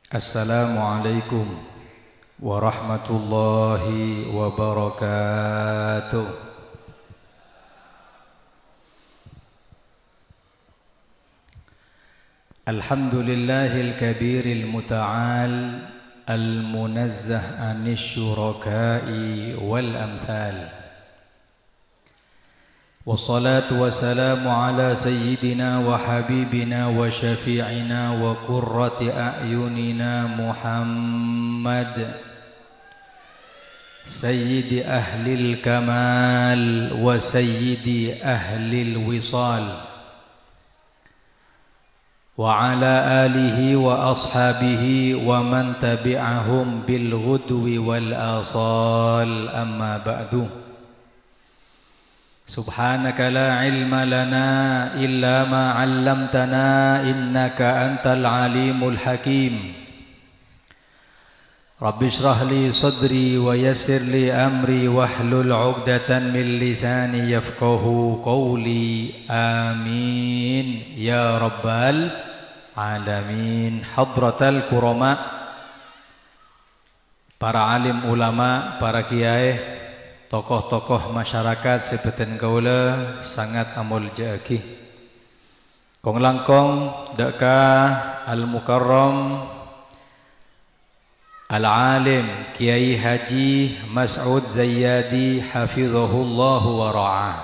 Assalamualaikum warahmatullahi wabarakatuh. Alhamdulillahil kabiril muta'al al-munazzah anis syuraka'i wal amthal. Wassalatu wassalamu ala sayyidina wa habibina wa syafi'ina wa qurrati a'yunina Muhammad sayyidi ahlil kamal wa sayyidi ahlil wisal wa ala alihi wa ashabihi wa man tabi'ahum bil ghudwi wal asal, amma ba'du. Subhanaka la ilma lana illa ma 'allamtana innaka antal alimul hakim. Rabbi shrah li sadri wa yassir li amri wahlul 'uqdatan min lisani yafqahu qawli. Amin ya rabbal alamin. Hadratal kurama, para alim ulama, para kiai, tokoh-tokoh masyarakat seperti kaula sangat amul jaki. Kong langkong deka al-mukarram al-alim Kiai Haji Mas'ud Zayyadi hafizahullahu wa ra'ah.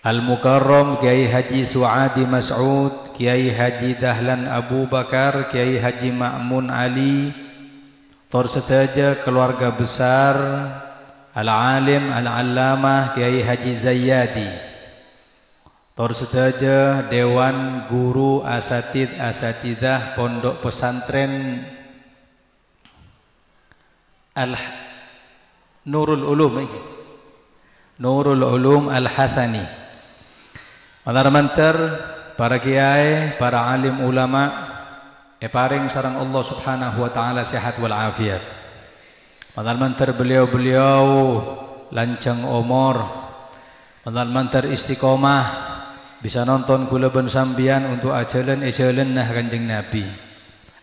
Al-mukarram Kiai Haji Su'adi Mas'ud, Kiai Haji Dahlan Abu Bakar, Kiai Haji Ma'mun Ali, tor setaja keluarga besar al-alim al-allamah Kiai Haji Zayyadi, tor setaja dewan guru asatidah pondok pesantren Nurul Ulum Al-Hasani. Mantar para kiai, para alim ulama, paring sarang Allah subhanahu wa ta'ala sehat wal afiat. Mantar beliau-beliau lancang umur, mantar istiqomah, bisa nonton kula ben sambian untuk ajalan nah Kanjeng Nabi.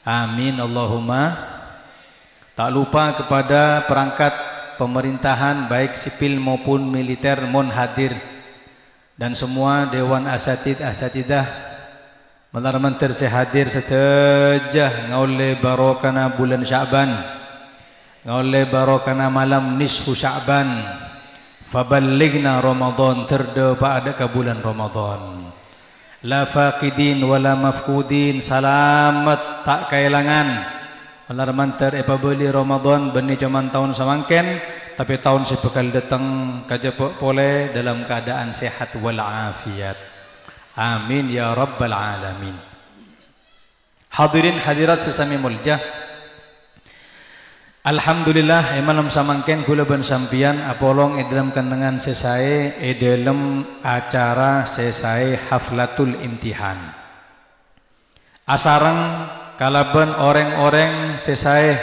Amin Allahumma. Tak lupa kepada perangkat pemerintahan baik sipil maupun militer mohon hadir, dan semua dewan asatidah mantar sehadir seteja ngaule barokana bulan Sya'ban, ngaule barokana malam nisfu Sya'ban, faballighna Ramadan, terdepa ada ke bulan Ramadan. La faqidin wala mafkudin, salamat tak kailangan. Mantar apabila Ramadan benih cuman tahun samangken, tapi tahun sepekal datang kajapok pole dalam keadaan sehat wal afiat. Amin ya rabbal alamin. Hadirin hadirat sesami muljah, alhamdulillah malam samangken kula ben sampian apolong dalam kendengan sesae dalam acara sesae haflatul imtihan. Asareng kalaben orang-orang sesae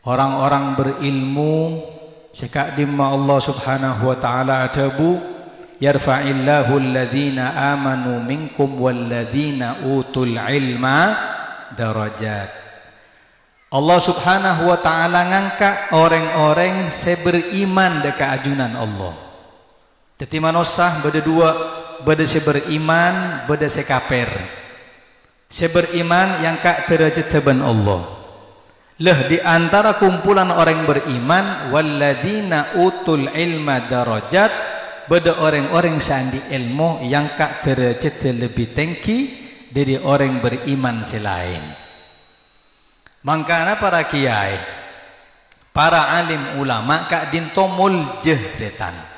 orang-orang berilmu sekadimma Allah subhanahu wa ta'ala atabu yarfa'illahu alladhina amanu minkum walladhina utul ilma darajat. Allah subhanahu wa ta'ala ngangkat orang-orang seberiman deka ajunan Allah. Jadi manusia beda dua, beda seberiman, beda sekaper. Seberiman yang kak derajat teban Allah. Lah di antara kumpulan orang beriman walladhina utul ilma darajat, beda orang-orang sandi ilmu yang kak derajat lebih tinggi dari orang beriman selain. Makanya para kiai, para alim ulama kak dinto muljah detan.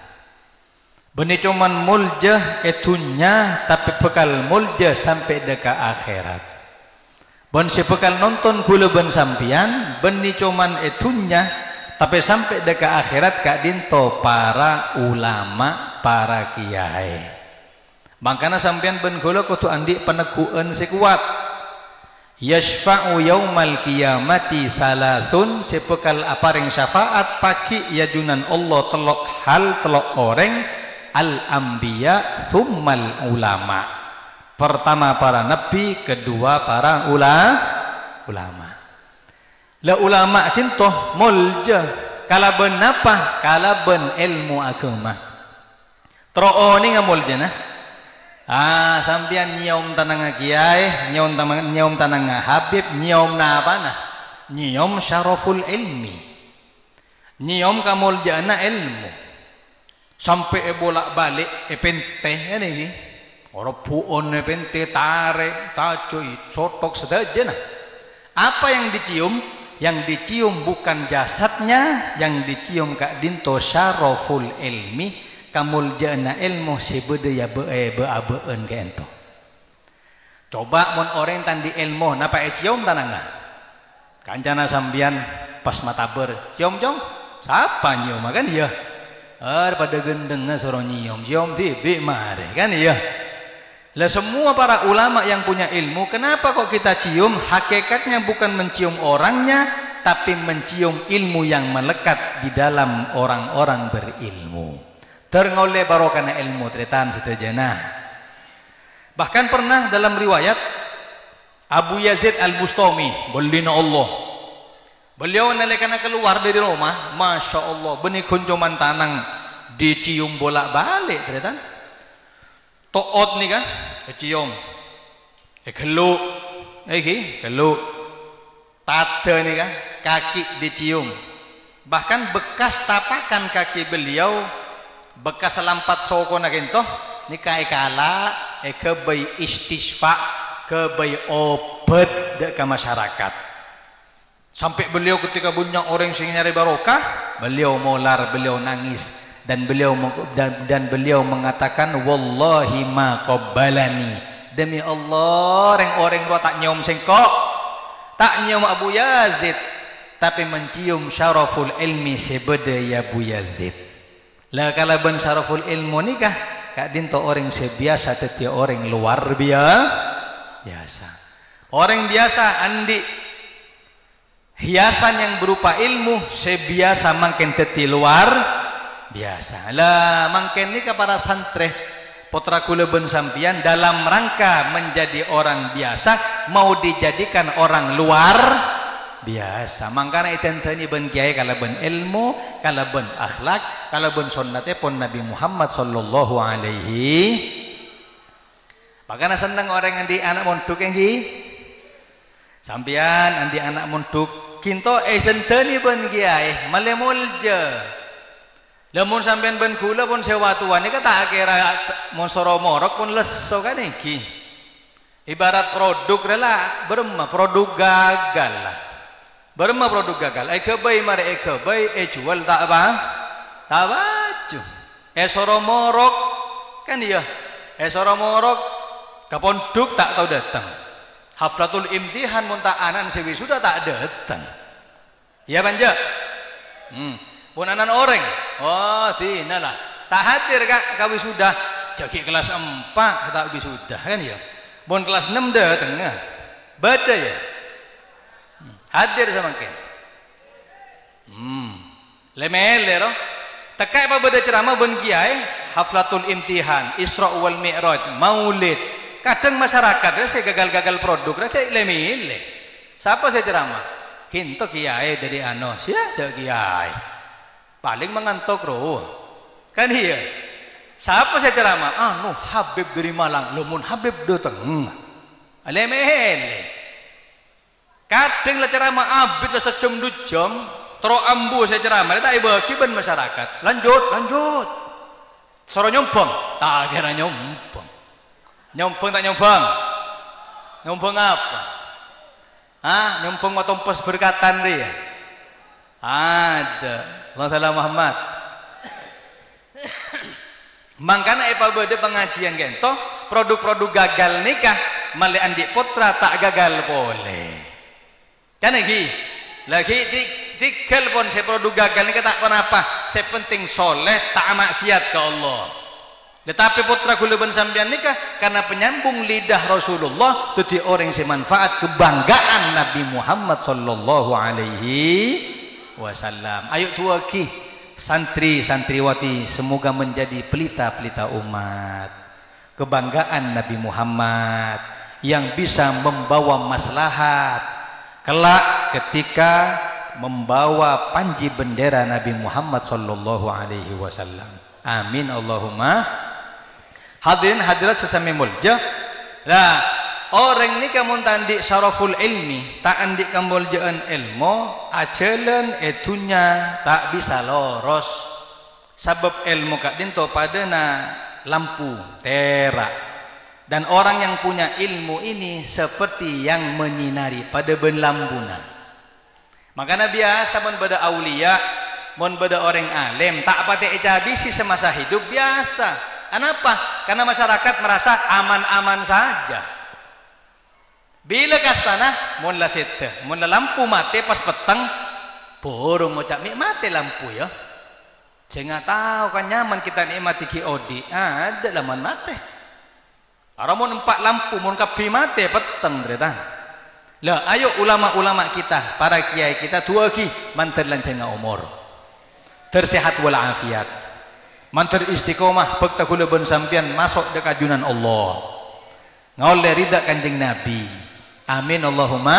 Benih cuman muljah etunya, tapi bekal muljah sampai deka akhirat. Bon sepekal nonton kula ben sampian, benih cuman etunya, tapi sampai deka akhirat kak dinto para ulama, para kiai. Makanya sampean ben kula kudu andi peneguhan sekuat. Yashfa'u yaumal qiyamati thalathun, sepekal aparing syafaat pagi yajunan Allah telok hal telok orang al-anbiya thummal ulama. Pertama para nabi, kedua para ulama. La ulama kinto mulja kalaben apa? Kalaben ilmu agama. Tro ni ngamulja nah. Sampian nyiom tanang kiai, nyiom tanang habib, nyiom apa nah? Nyiom syaraful ilmi. Nyiom kamuljana ilmu. Sampai bolak-balik pente ini. Orang puon pente tarik, tacoy, sotok sedaja nah. Apa yang dicium? Yang dicium bukan jasadnya, yang dicium kak dinto syaraful ilmi, kamuljana ilmu sebede ya beabeun ke ento. Coba mon orang tandi ilmu napa cium tananga? Kancana sambian pas mataber, cium jong, siapa nyium kan iya? Pada gendengnya suruh nyium, cium tibi mare kan iya? Lah semua para ulama yang punya ilmu, kenapa kok kita cium? Hakikatnya bukan mencium orangnya, tapi mencium ilmu yang melekat di dalam orang-orang berilmu. Terngoleh barokana ilmu tretan setajana. Bahkan pernah dalam riwayat Abu Yazid Al-Bustami, bolina Allah. Beliau nalikana keluar dari rumah, masya Allah, benih kuncuman tanang dicium bolak-balik tretan. Toot nih kan, cium, geluk, geluk, tate nih kan, kaki dicium, bahkan bekas tapakan kaki beliau, bekas lampat soko naginto, nih kai kala, kebai istisfa, kebai obat dek ke masyarakat. Sampai beliau ketika bunyi orang sing nyari barokah, beliau molar, beliau nangis. Dan beliau mengatakan wallahi ma qabbalani, demi Allah orang gua tak nyium sengkok, tak nyium Abu Yazid, tapi mencium syaraful ilmi sebede ya Abu Yazid. Lah kalau ben syaraful ilmu nikah kak dinto orang sebiasa teti orang luar biasa. Orang biasa andi hiasan yang berupa ilmu sebiasa makin teti luar biasa. Lah mangken ni para santri putra kula ben sampian dalam rangka menjadi orang biasa mau dijadikan orang luar biasa. Mangkana itenteni ben kiai kala ben ilmu, kala ben akhlak, kala ben sunnate pun Nabi Muhammad sallallahu alaihi. Makana seneng orang andi anak montuk enggi. Sampian andi anak montuk kinto itenteni ben kiai malemulja. Lamun sampean ben kula pun sewa tuan ini kata kira monsoro morok pun leso kan iki. Ibarat produk rela berma produk gagal lah. Berma produk gagal. Kebai mare kebai jual tak apa? Tak baju. Soro morok kan iya. Soro morok kaponduk tak tahu datang. Haflatul imtihan munta anan sewi sudah tak datang. Iya banja. Pun anak orang, oh tina lah, tak hadir kak kau sudah, jadi kelas 4 tak sudah kan ya, pun kelas 6 dah tengah, beda ya, hadir sama ken, lemele roh, tekai apa beda ceramah ben kiai, haflatul imtihan, Isra wal Mi'raj, Maulid, kadang masyarakat saya gagal produk, saya lemele, siapa saya ceramah, kinto kiai dari ano, siapa kiai. Paling mengantuk roh kan iya siapa saya ceramah Habib dari Malang lumun Habib datang alemele kadang lah ceramah Habib lah sejam 2 jam tero ambu saya ceramah tak bagi ben masyarakat lanjut soro nyompong tak kira nyompong tak nyompong apa nyompong matompos berkatan dia ada Allahumma Muhammad. Mangkana pada pengajian gento produk-produk gagal nikah male andi putra tak gagal boleh. Kan lagi tikel pun saya produk gagal nikah tak kenapa? Saya penting soleh tak maksiat ke Allah. Tetapi putra kula ben sampean nikah karena penyambung lidah Rasulullah tuti orang semanfaat kebanggaan Nabi Muhammad sallallahu alaihi wasallam. Ayo tuaki santri santriwati semoga menjadi pelita-pelita umat. kebanggaan Nabi Muhammad yang bisa membawa maslahat kelak ketika membawa panji bendera Nabi Muhammad sallallahu alaihi wasallam. Amin Allahumma. Hadirin hadirat sesami mulja. Lah orang ni kamu tandi syaraful ilmi tak andi kamu jaan ilmu acelen etunya tak bisa loros sebab ilmu kak dinto padana lampu terak. Dan orang yang punya ilmu ini seperti yang menyinari pada benlambunan. Makanya biasa mun beda aulia, mun beda orang alim, tak pati habisi semasa hidup biasa. Kenapa? Karena masyarakat merasa aman-aman saja. Bila kastana, mun la sete, mun la lampu mati pas petang, burung ngucap mati lampu ya. Jangan tahu kan nyaman kita nikmati kiodi, ada laman mati. Aramun empat lampu mun kapi mati petang derita. Lah ayo ulama-ulama kita, para kiai kita tua ki mantar lanceng umur. Tersehat wal afiat. Mantar istiqomah pekta kula ben sampean masuk de kajunan Allah. Ngaule ridha Kanjeng Nabi. Amin Allahumma.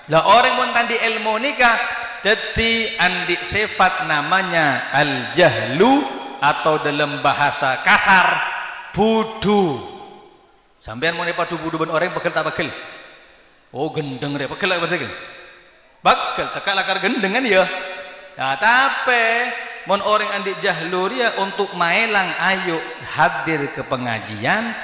Lah orang mun tandi ilmu nikah dadi andi sifat namanya al jahlu atau dalam bahasa kasar bodoh. Sampean mau nepatu budu ben orang bakal tak bakal. Oh gendeng deh, bakal tak bakal. Bakal tekak lakar gendeng kan ya. Nah, tapi mon orang andi jahlu dia untuk maelang ayo hadir ke pengajian,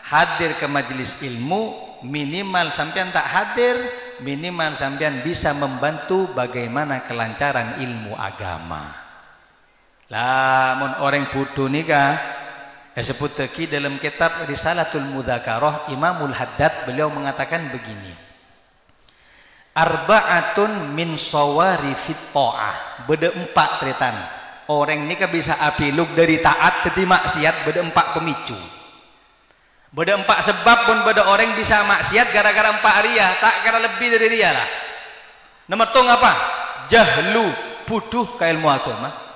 hadir ke majelis ilmu, minimal sampean tak hadir, minimal sampean bisa membantu bagaimana kelancaran ilmu agama. Lah mon orang bodoh nikah sebut teki dalam kitab Risalatul Mudzakarah Imamul Haddad beliau mengatakan begini. Arba'atun min sawarifit ta'ah. Beda empat tretan. Orang ini kan bisa apiluk dari taat ke maksiat, beda empat pemicu. Beda empat sebab pun beda orang bisa maksiat gara-gara empat ria, tak kira lebih dari ria lah. Nomor tong apa? Jahlu, bodoh ke ilmu agama.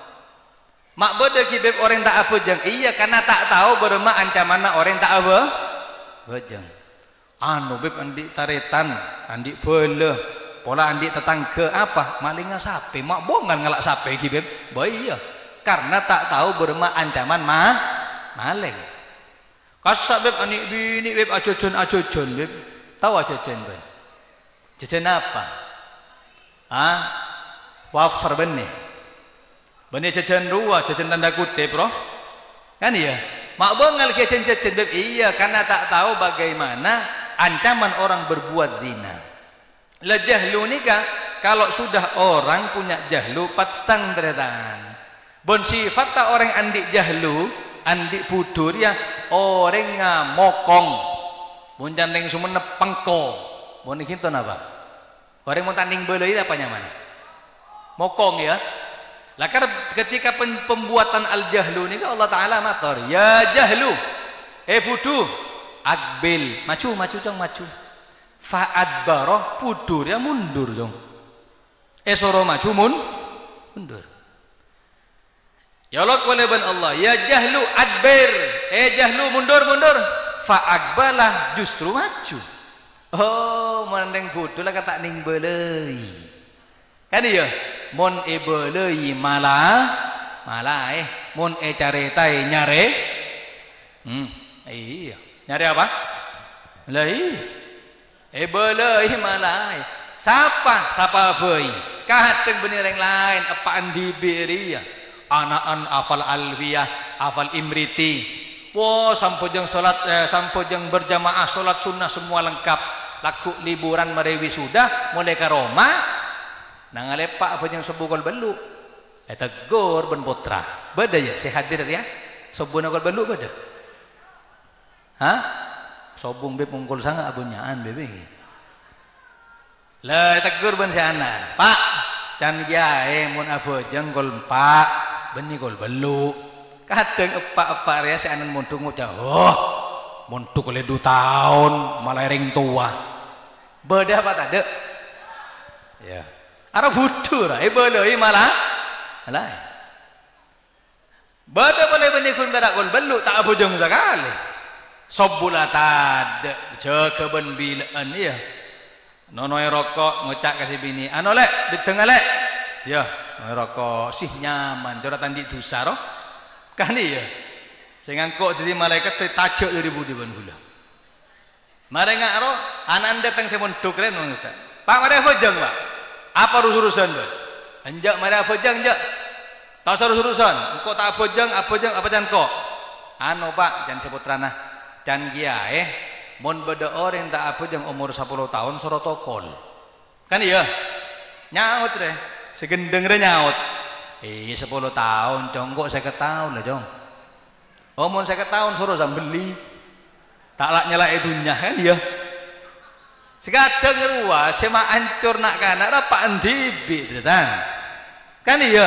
Mak beda kibeb orang tak apa jeng. Iya karena tak tahu berma ancaman orang tak apa bejeng. Anu beb andi taretan, andi bele, pola andi tetangga apa? Malinga sape, mak bongan ngelak sape kibeb. Iya karena tak tahu berma ancaman maling. Kasak beb anik bini beb ajojon beb. Tahu ajojon beb? Jajan apa? Ah, wafer benih. Benih jajan dua, jajan tanda kutip bro. Kan iya. Mak bongal jajan beb. Iya karena tak tahu bagaimana ancaman orang berbuat zina. Lah jahlu nikah kalau sudah orang punya jahlu petang teretan. Bon sifat tak orang andik jahlu, andik budur ya orang ngamokong. Mun jandeng sumenep pengko. Mun kinten apa? Orang mau tanding belai apa nyaman? Mokong ya. Lah ketika pembuatan al-jahlu ini Allah Ta'ala matur ya jahlu budu akbil maju fa'ad baroh budur ya mundur dong soro maju mundur ya Allah walaban Allah ya jahlu adbir jahlu mundur fa'akbalah justru maju. Oh mandeng budur lah kata ning belai kan iya mon ebelei malah mon caretai nyare iya nyare apa lah iya ebelei malah sapa boy kahateng bener yang lain apaan diberia anaan afal alfiyah afal imriti sampojeng salat sampojeng berjamaah salat sunnah semua lengkap laku liburan merewi sudah mulai ke Roma nangalepak apa yang sebukol belu tegur ben putra beda ya saya hadir ya sobun akol belu beda hah sobung beb mungkul sangat abunyaan bebe lah tegur ben sana pak can jae mun abojeng kol pak beni kol belu kadang epak-epak ya si anan muntuk ngucap muntuk oleh 2 tahun malah ring tua beda apa tade ya ara budur belai malah bada boleh benikun berakul belu tak abujung sekali Sobulatad jaga ben bilaan ya. Nonoy rokok ngocak kasih bini. Anu lek di tengah lek. Ya, rokok sih nyaman. Joratan di dosa roh. Kan iya. Sing ngangkok jadi malaikat tajuk dari budi ben gula. Mare ngaro anak datang saya mondok keren ngono. Pak mare bojang, Pak. Apa urusan, Pak? Anjak mare bojang, jak. Tak urusan. Engko tak bojang, apa jan kok? Anu Pak, jan seputrana. Jan kiai mun beda orang tak bojang umur 10 tahun soro tokol. Kan iya. Nyaut re. Segendeng re nyaut. 10 tahun, Jong kok 50 tahun lah, Jong. Umur 50 tahun suruh beli. Tak lak nyelak itunya kan ya. Sekadang ruas sema ancur nak kana rapak ndibi tetan. Kan iya.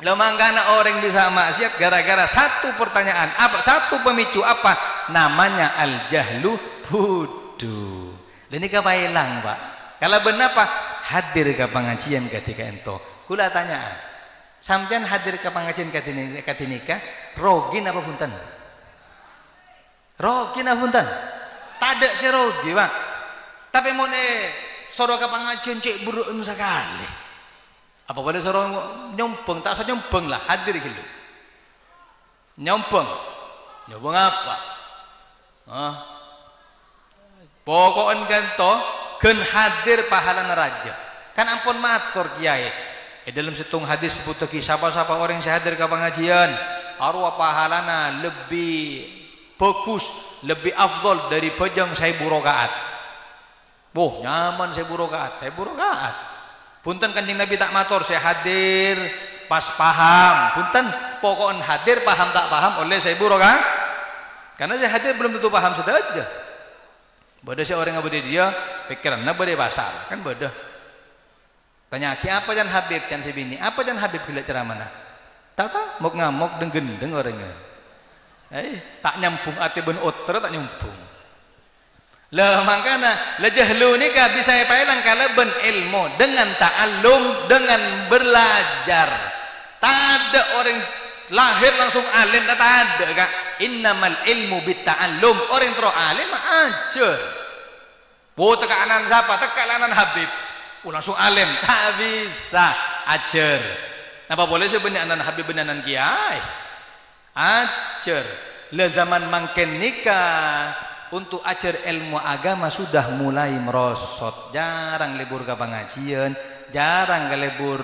Lah mangkana orang bisa maksiat gara-gara satu pertanyaan, apa satu pemicu apa? Namanya al-jahlu bodoh. Lah ini kapailang, Pak. Kalau benar Pak hadir ke pengajian ketika ento. Kula tanyaan. Sampean hadir ke pengajian ketika rogin apa punten? Rogi na punten. Tadak si rogi, Pak. Tapi mau soro ke pengajian cek buruk sekali. Apa boleh soro nyombong? Tak usah nyombong lah, hadir gitu. Nyombong. Nyombong apa? Pokoknya kan to gen hadir pahala raja. Kan ampun matur kiai. Dalam setung hadis sebut siapa-siapa orang yang hadir ke pengajian, arwah pahalana lebih bagus, lebih afdol dari pejang 1000 rakaat. Boh, nyaman 1000 rakaat, 1000 rakaat. Punten Kanjeng Nabi tak matur, saya hadir pas paham. Punten pokoknya hadir paham tak paham oleh 1000 rakaat. Karena saya hadir belum tentu paham saja. Beda si orang yang dia pikirannya beda pasar, kan beda. Tanya ki apa jan Habib jan sebini, apa jan Habib gila ceramah. Tak mau ngamuk deng orangnya. Tak nyambung ati ben otre tak nyambung. Lah makana la jahlu ni ka bisa pailang kala ben ilmu dengan ta'allum, dengan belajar. Tak ada orang lahir langsung alim, tak ada Kak. Innamal ilmu bitta'allum. Orang terus alim ajar. Tekanan siapa? Tekanan Habib. Langsung alim, tak bisa ajar. Apa boleh sebenarnya anak Habib benanan kiai? Ajar. Le zaman mangken nikah untuk ajar ilmu agama sudah mulai merosot. Jarang libur ke pengajian, jarang libur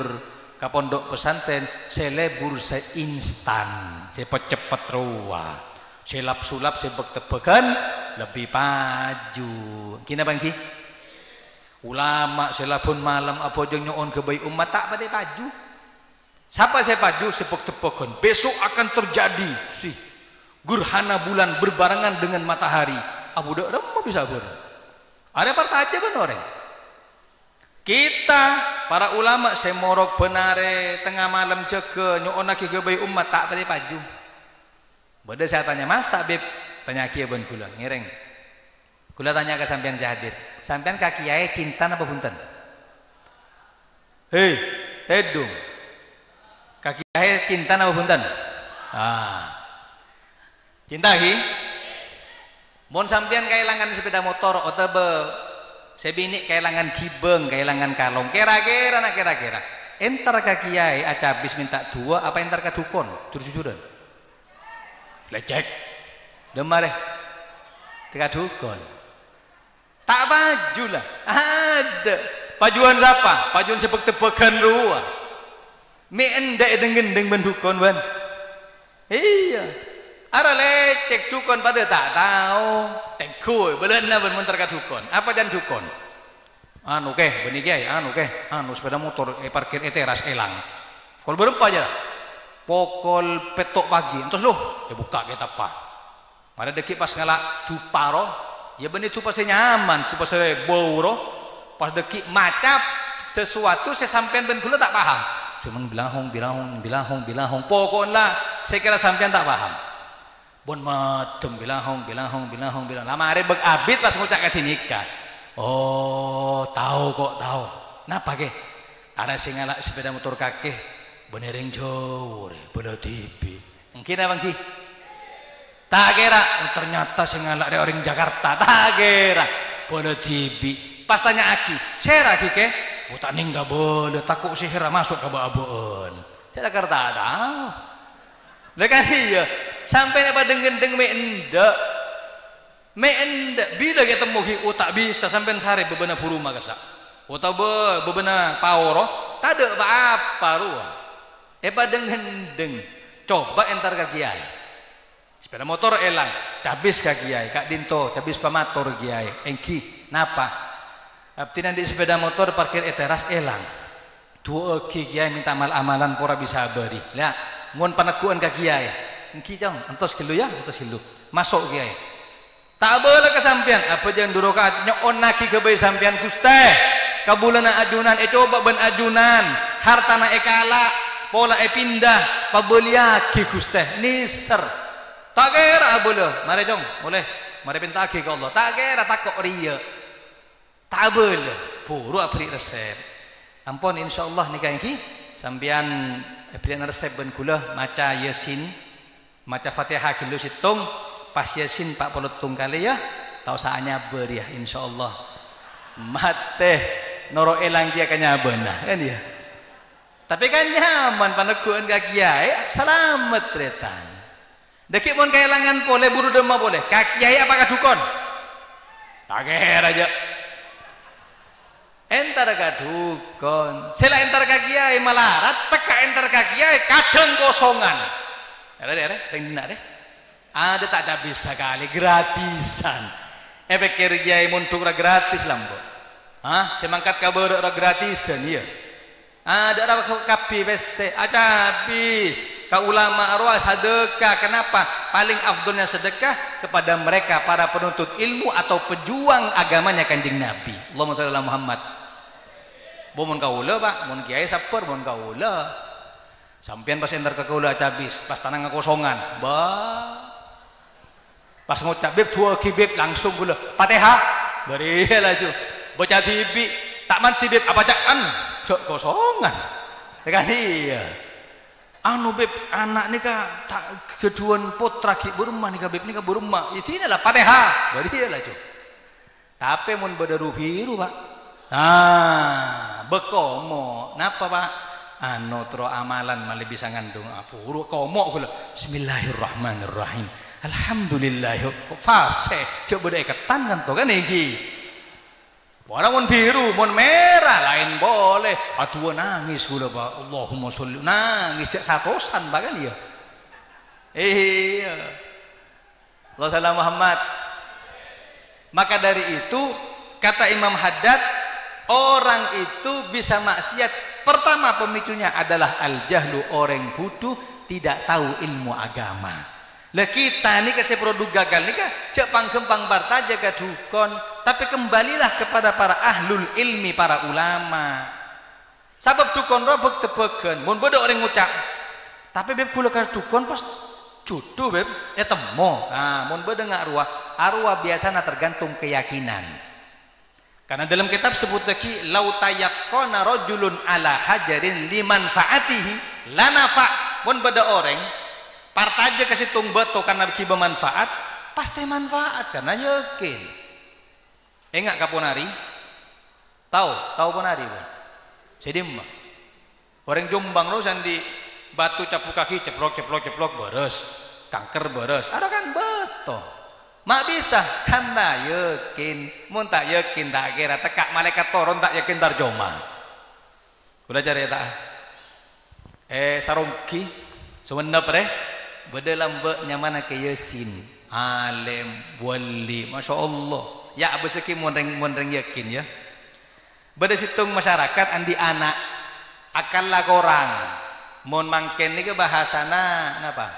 ke pondok pesantren. Selebur seinstan, cepet-cepet ruah, selap-sulap, sebek-tebekan lebih paju. Kina bangki? Ulama selapun malam apa jeng nyoon ke bayi umat tak pada paju. Siapa saya paju sepek-tepekan besok akan terjadi sih gerhana bulan berbarengan dengan matahari. Abu dak mau bisa ber. Ada partai aja kan orang. Kita para ulama semorok benare tengah malam jaga nyoon lagi ke bayi umat tak pada paju. Beda saya tanya masa Beb tanya kia ben kula ngereng. Kula tanya ke sampean hadir. Sampean kaki kiai cinta apa punten? Hei, edung. Kaki kiai cinta apa punten? Cinta ki? Mon sampean kailangan sepeda motor atau sebini kailangan kibeng, kailangan kalong. Kira-kira. Entar kaki kiai acabis minta dua apa entar ka dukun? Jujur-jujuran. Lecek. Demare. Tika dukun. Tak baju lah, ada pajuan siapa? Pajuan sepek-tepekan ruah. Mi endek dengan bendukon ban. Iya. Ara lecek dukon pada tak tahu. Tengkui belena ben muntar ka dukon. Apa jan dukon? Anu keh benih kiai, anu sepeda motor parkir teras elang. Kalau berapa aja? Pokol petok pagi. Terus loh, buka kita apa? Pada dekik pas ngalak duparo. Ya benih itu pasti nyaman, itu pasti bau pas dekik macap sesuatu saya sampean ben kula tak paham. Cuman bilahong. Pokoknya saya kira sampean tak paham. Bon matem bilahong. Lama hari beg abid pas ngucap kati nikah. Oh, tahu. Napa ke? Ada sing ngalak sepeda motor kakek benereng jauh, bela TV. Mungkin abang ki. Tak kira, oh, ternyata sengalak dari orang Jakarta. Tak kira, boleh tibi. Pas tanya Aki, saya lagi ke? Oh tak nggak boleh, takut sihir masuk ke babon. Saya Jakarta tahu. Lekan iya, sampai apa deng me endak, bila kita muhi, oh tak bisa sampai sehari bebenah puruma kesak. Oh tak bebenah pawro, tak ada apa ruah. Apa deng, coba entar ke kiai. Sepeda motor elang, cabis ke kiai, Kak Dinto, cabis pamator kiai, engki, napa? Abdi nanti sepeda motor parkir teras elang. Dua kiai minta amalan pora bisa beri. Lihat, mohon panakuan ke kiai. Engki jong, entos kilu ya, entos kilu. Masuk kiai. Tak boleh kesampian. Apa jangan durokaat nyon naki ke bayi sampian kuste. Kabulana ajunan, coba ben ajunan. Hartana ekala, pola pindah, pabeliaki kuste. Niser. Tak kira boleh, mari dong, boleh, mari pinta ke Allah. Tak kira takut ria, tak boleh. Puru apri resep. Ampun, insyaallah nikah ini sambian apri resep ben kula maca Yasin, maca Fatihah kilo situng, pas Yasin 40 kali ya, tahu saatnya beri ya, insyaallah. Mate noro elang dia kanya benar kan dia. Tapi kan nyaman panakuan kaki kiai, selamat tretan. Dekik mon kehilangan boleh buru demam boleh. Kaki kiai apakah dukun? Tak kira aja. Entar ka dukun. Sela entar ka kiai malarat, teka entar ka kiai kadang kosongan. Ada ring dina deh. Ada tak ada bisa kali gratisan. Pikir kiai muntuk ra gratis lambo. Hah? Semangkat kabar ra gratisan ya. Ada orang kapi bese aja habis ka ulama arwah sedekah. Kenapa? Paling afdolnya sedekah kepada mereka para penuntut ilmu atau pejuang agamanya Kanjeng Nabi. Allahumma shalli ala Muhammad. Mun kaula Pak, mun kiai saper mun kaula. Sampean pas enter ke kaula aja habis, pas tanang kekosongan. Pas ngucap bib dua kibib langsung kula Fatihah. Beri laju. Baca tibi tak manti bib apa cakan? Cok kosongan, kan iya. Anu beb anak nikah tak keduan putra ki berumah nikah beb nikah berumah. Itu inilah Fatihah. Beri lah cok. Tapi mun badaru biru Pak. Nah, bekomo. Napa Pak? Anu tro amalan malah bisa ngandung apuru komo kula. Bismillahirrahmanirrahim. Alhamdulillah. Fase coba dek ketan kan to kan iki. Orang mun biru, mun merah lain boleh. Aduh nangis gula Pak. Allahumma sholli nangis cek satosan bahkan ya. Iya. Allah salam Muhammad. Maka dari itu kata Imam Haddad, orang itu bisa maksiat. Pertama pemicunya adalah al-jahlu, orang bodoh tidak tahu ilmu agama. Lah kita nih kasih produk gagal nih kah cek panggempang bartaja ke dukun, tapi kembalilah kepada para ahlul ilmi, para ulama. Sabab dukun robek tebegen, mun bodoh orang ngucap. Tapi beb kula ka dukun pas judu beb, ya temo. Nah, mun bodoh ngak arwah biasanya tergantung keyakinan. Karena dalam kitab sebut lagi lau tayaqqana rajulun ala hajarin limanfaatihi lanafa. Mun bodoh orang partaja kasih tung beto karena kiba manfaat, pasti manfaat karena yakin. Enggak kaponari? Tahu ponari Bang. Sedemma. Orang Jombang lo sandi batu capu kaki ceplok beres, kanker beres. Ada kan beto. Mak bisa karena yakin. Mun tak yakin tak kira tekak malaikat toron tak yakin tarjoma. Udah cari tak? Sarungki sewenap deh. Bedalam nyamana ke Yasin alim wali masya Allah ya beseki monreng yakin ya. Beda situng masyarakat andi anak akal lah korang mon mangken ni ke bahasana napa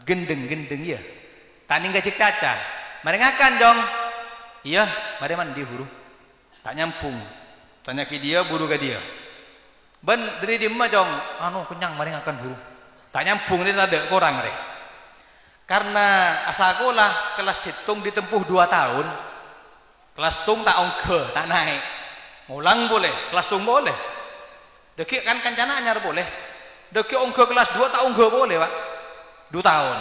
gendeng ya tani gak caca mari ngakan jong iya mari mandi huru tak nyampung tanya ke dia buru ke dia ben dari dia jong anu kenyang mari ngakan huru tak nyambung ini ada kurang rek. Karena asal sekolah kelas hitung ditempuh 2 tahun, kelas tung tak ongke tak naik, ngulang boleh, kelas tung boleh, dekik kan kancana anyar boleh, dekik ongke kelas 2 tak ongke boleh Pak, 2 tahun.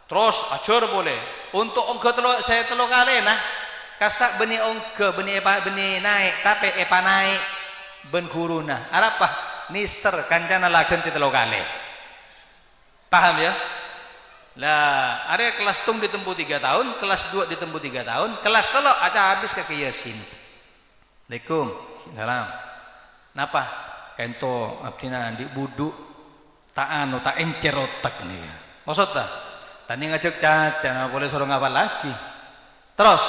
Terus ajar boleh. Untuk ongko saya telo kali nah. Kasak beni ongko beni naik tapi naik ben guruna. Arapa niser kancana lagen ti telo kali. Paham ya? Lah, area kelas tung ditempuh 3 tahun, kelas 2 ditempuh 3 tahun, kelas telo aja habis ke Yasin. Assalamualaikum. Salam. Napa? Kento abdina di buduk tak anu tak encer otak nih. Maksud ta? Tani ngajak caca, nggak boleh suruh ngapal lagi. Terus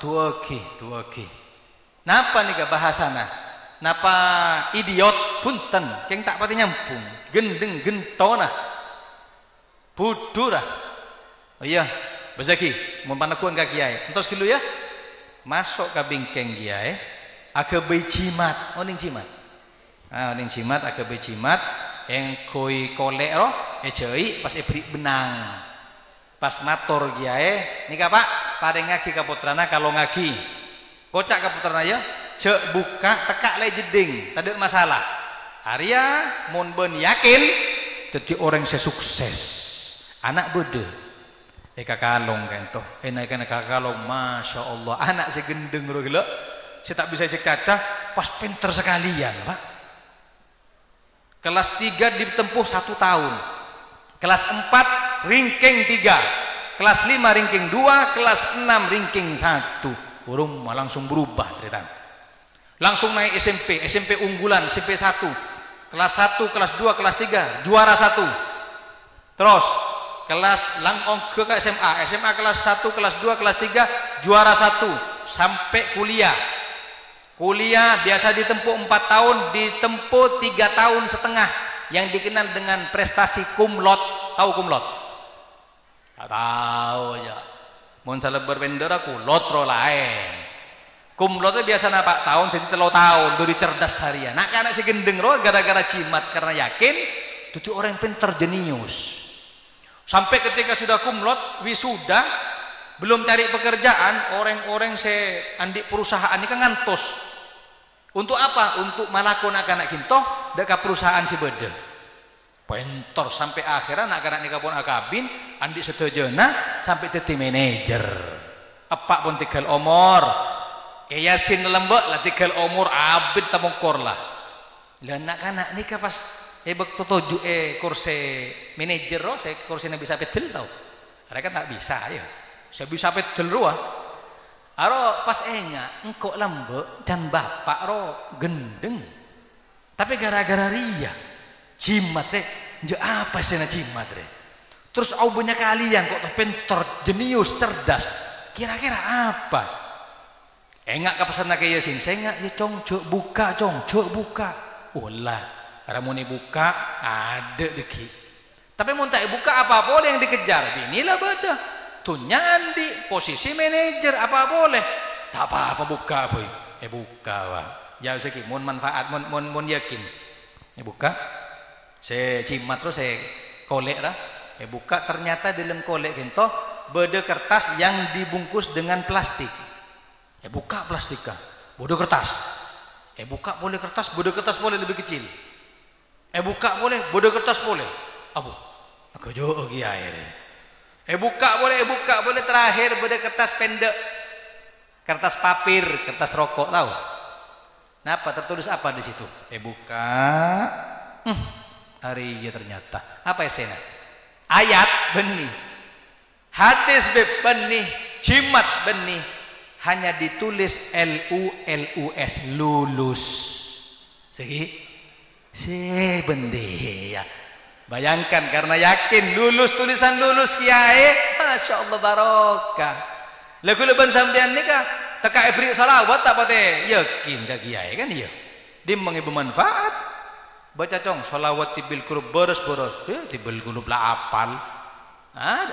duoki. Napa nih ke bahasana? Napa idiot punten, keng tak pati nyampung, gendeng gentona, budurah. Oh iya, bezaki, mau panakuan kaki kiai. Entos dulu ya, masuk ke bingkeng kiai, agak becimat, oning cimat. Oning cimat, agak becimat, yang koi kolek roh, ejai pas ebri benang. Pas matur kiai, nika Pak, paring ngagi kaputrana kalau ngagi. Kocak kaputrana ya, cek buka tekak le jeding, tak ada masalah. Arya mun ben yakin jadi orang sesukses. Anak bede. Kalong kan toh. Naik kalong, masya Allah. Anak segendeng roh gila. Saya tak bisa cek caca, pas pinter sekalian, Pak. Kelas 3 ditempuh 1 tahun. Kelas 4 ringking 3, kelas 5 ringking 2, kelas 6 ringking 1. Burung langsung berubah cerita. Langsung naik SMP unggulan, SMP 1, kelas 1, kelas 2, kelas 3 juara 1. Terus kelas langkong ke SMA kelas 1, kelas 2, kelas 3 juara 1 sampai kuliah. Kuliah biasa ditempuh 4 tahun, ditempuh 3 tahun setengah, yang dikenal dengan prestasi kumlot. Tahu kumlot? Tak tahu ya. Mun salah berbendera kulot ro lain. Kumlot itu biasa napa tahun jadi 3 tahun dari cerdas harian. Nak anak si gendeng ro gara-gara cimat karena yakin jadi orang pinter jenius. Sampai ketika sudah kumlot wisuda belum cari pekerjaan, orang-orang se andik perusahaan ini kan ngantos. Untuk apa? Untuk malakon anak kinto dekat perusahaan si beda. Pentor sampai akhirnya anak-anak nikah pun akabin andi setujuana sampai jadi manajer. Apa pun tinggal umur Yasin lembek lah tinggal umur abid tamongkor lah. Lah anak-anak nikah pas hebek tujuh kursi manajer roh saya kursi nabi bisa pedel tau. Mereka tak bisa ya. Saya bisa pedel roh. Aro pas engkau lembek dan bapak roh gendeng. Tapi gara-gara ria jimat re, apa sih na jimat re? Terus au banyak kalian kok pinter, jenius, cerdas. Kira-kira apa? Enggak ke pesan ke Yasin, saya enggak ya cok buka. Ulah, ramune buka ada deki. Tapi mau tak buka apa boleh yang dikejar? Binilah beda. Tunya andi posisi manajer apa boleh? Tak apa buka boy. Buka wah. Ya seki, mun manfaat, mun yakin. Buka. Saya cimat terus saya kolek lah. Buka ternyata dalam kolek gento beda kertas yang dibungkus dengan plastik. Buka plastika, bodoh kertas. Buka boleh kertas, bodoh kertas boleh lebih kecil. Buka boleh, bodoh kertas boleh. Abu, aku jauh lagi air. Buka boleh terakhir bodoh kertas pendek, kertas papir, kertas rokok tahu? Napa tertulis apa di situ? Buka. Hari ya ternyata apa esena? Ayat benih, hadis benih, jimat benih, hanya ditulis LUS lulus. Si benih ya. Bayangkan karena yakin lulus tulisan lulus kiai, masya Allah barokah. Lagu leban sampean nikah, teka ibri salawat tak pate yakin ke kiai kan iya. Dia mengibu manfaat. Baca cong sholawat tibil kurub boros tibil kurub lah apal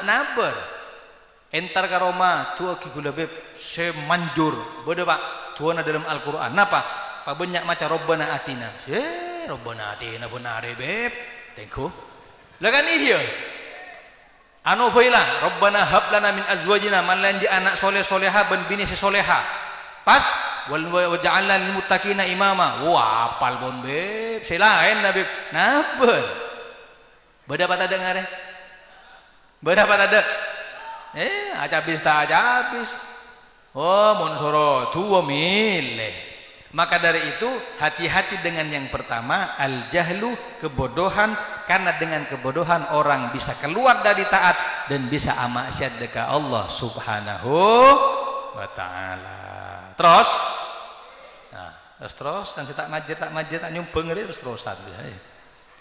naber entar karoma tua ki gula beb semanjur bodoh pak tuana dalam Al-Quran napa pak banyak macam robbana atina robbana atina benar beb tengku lah kan iya anu baiklah robbana hab lana min azwajina man lan di anak soleh soleha ben bini sesoleha pas wa ja'alna lil muttaqina imama. Wah, apal bon beb. Selain nabi. Napa? Beda apa tak dengar? Beda apa tak ada? Habis tak habis. Oh, monsoro 2 milih. Maka dari itu hati-hati dengan yang pertama, al-jahlu, kebodohan, karena dengan kebodohan orang bisa keluar dari taat dan bisa maksiat dekat Allah Subhanahu wa taala. Terus nah, terus dan tak majid tak nyumpeng terus-terusan.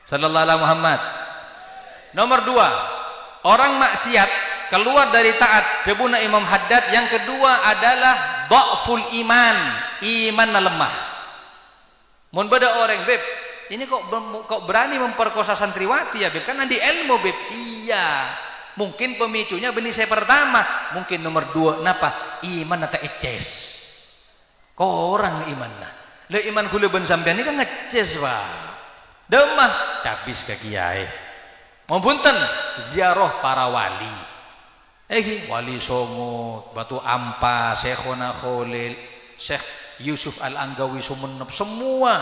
Sallallahu alaihi Muhammad. Nomor 2, orang maksiat keluar dari taat debuna Imam Haddad. Yang kedua adalah dha'ful iman, iman lemah. Mun beda orang beb, ini kok berani memperkosa santriwati ya beb, kan di ilmu beb. Iya, mungkin pemicunya benih saya pertama, mungkin nomor 2 napa iman atau eces kok orang iman lah le iman kule ben sampean ini kan ngeces pak demah cabis ke kiai mempunten ziarah para wali wali Songo, Batu Ampa, Syekhona Khalil, Syekh Yusuf Al-Anggawi Sumenep, semua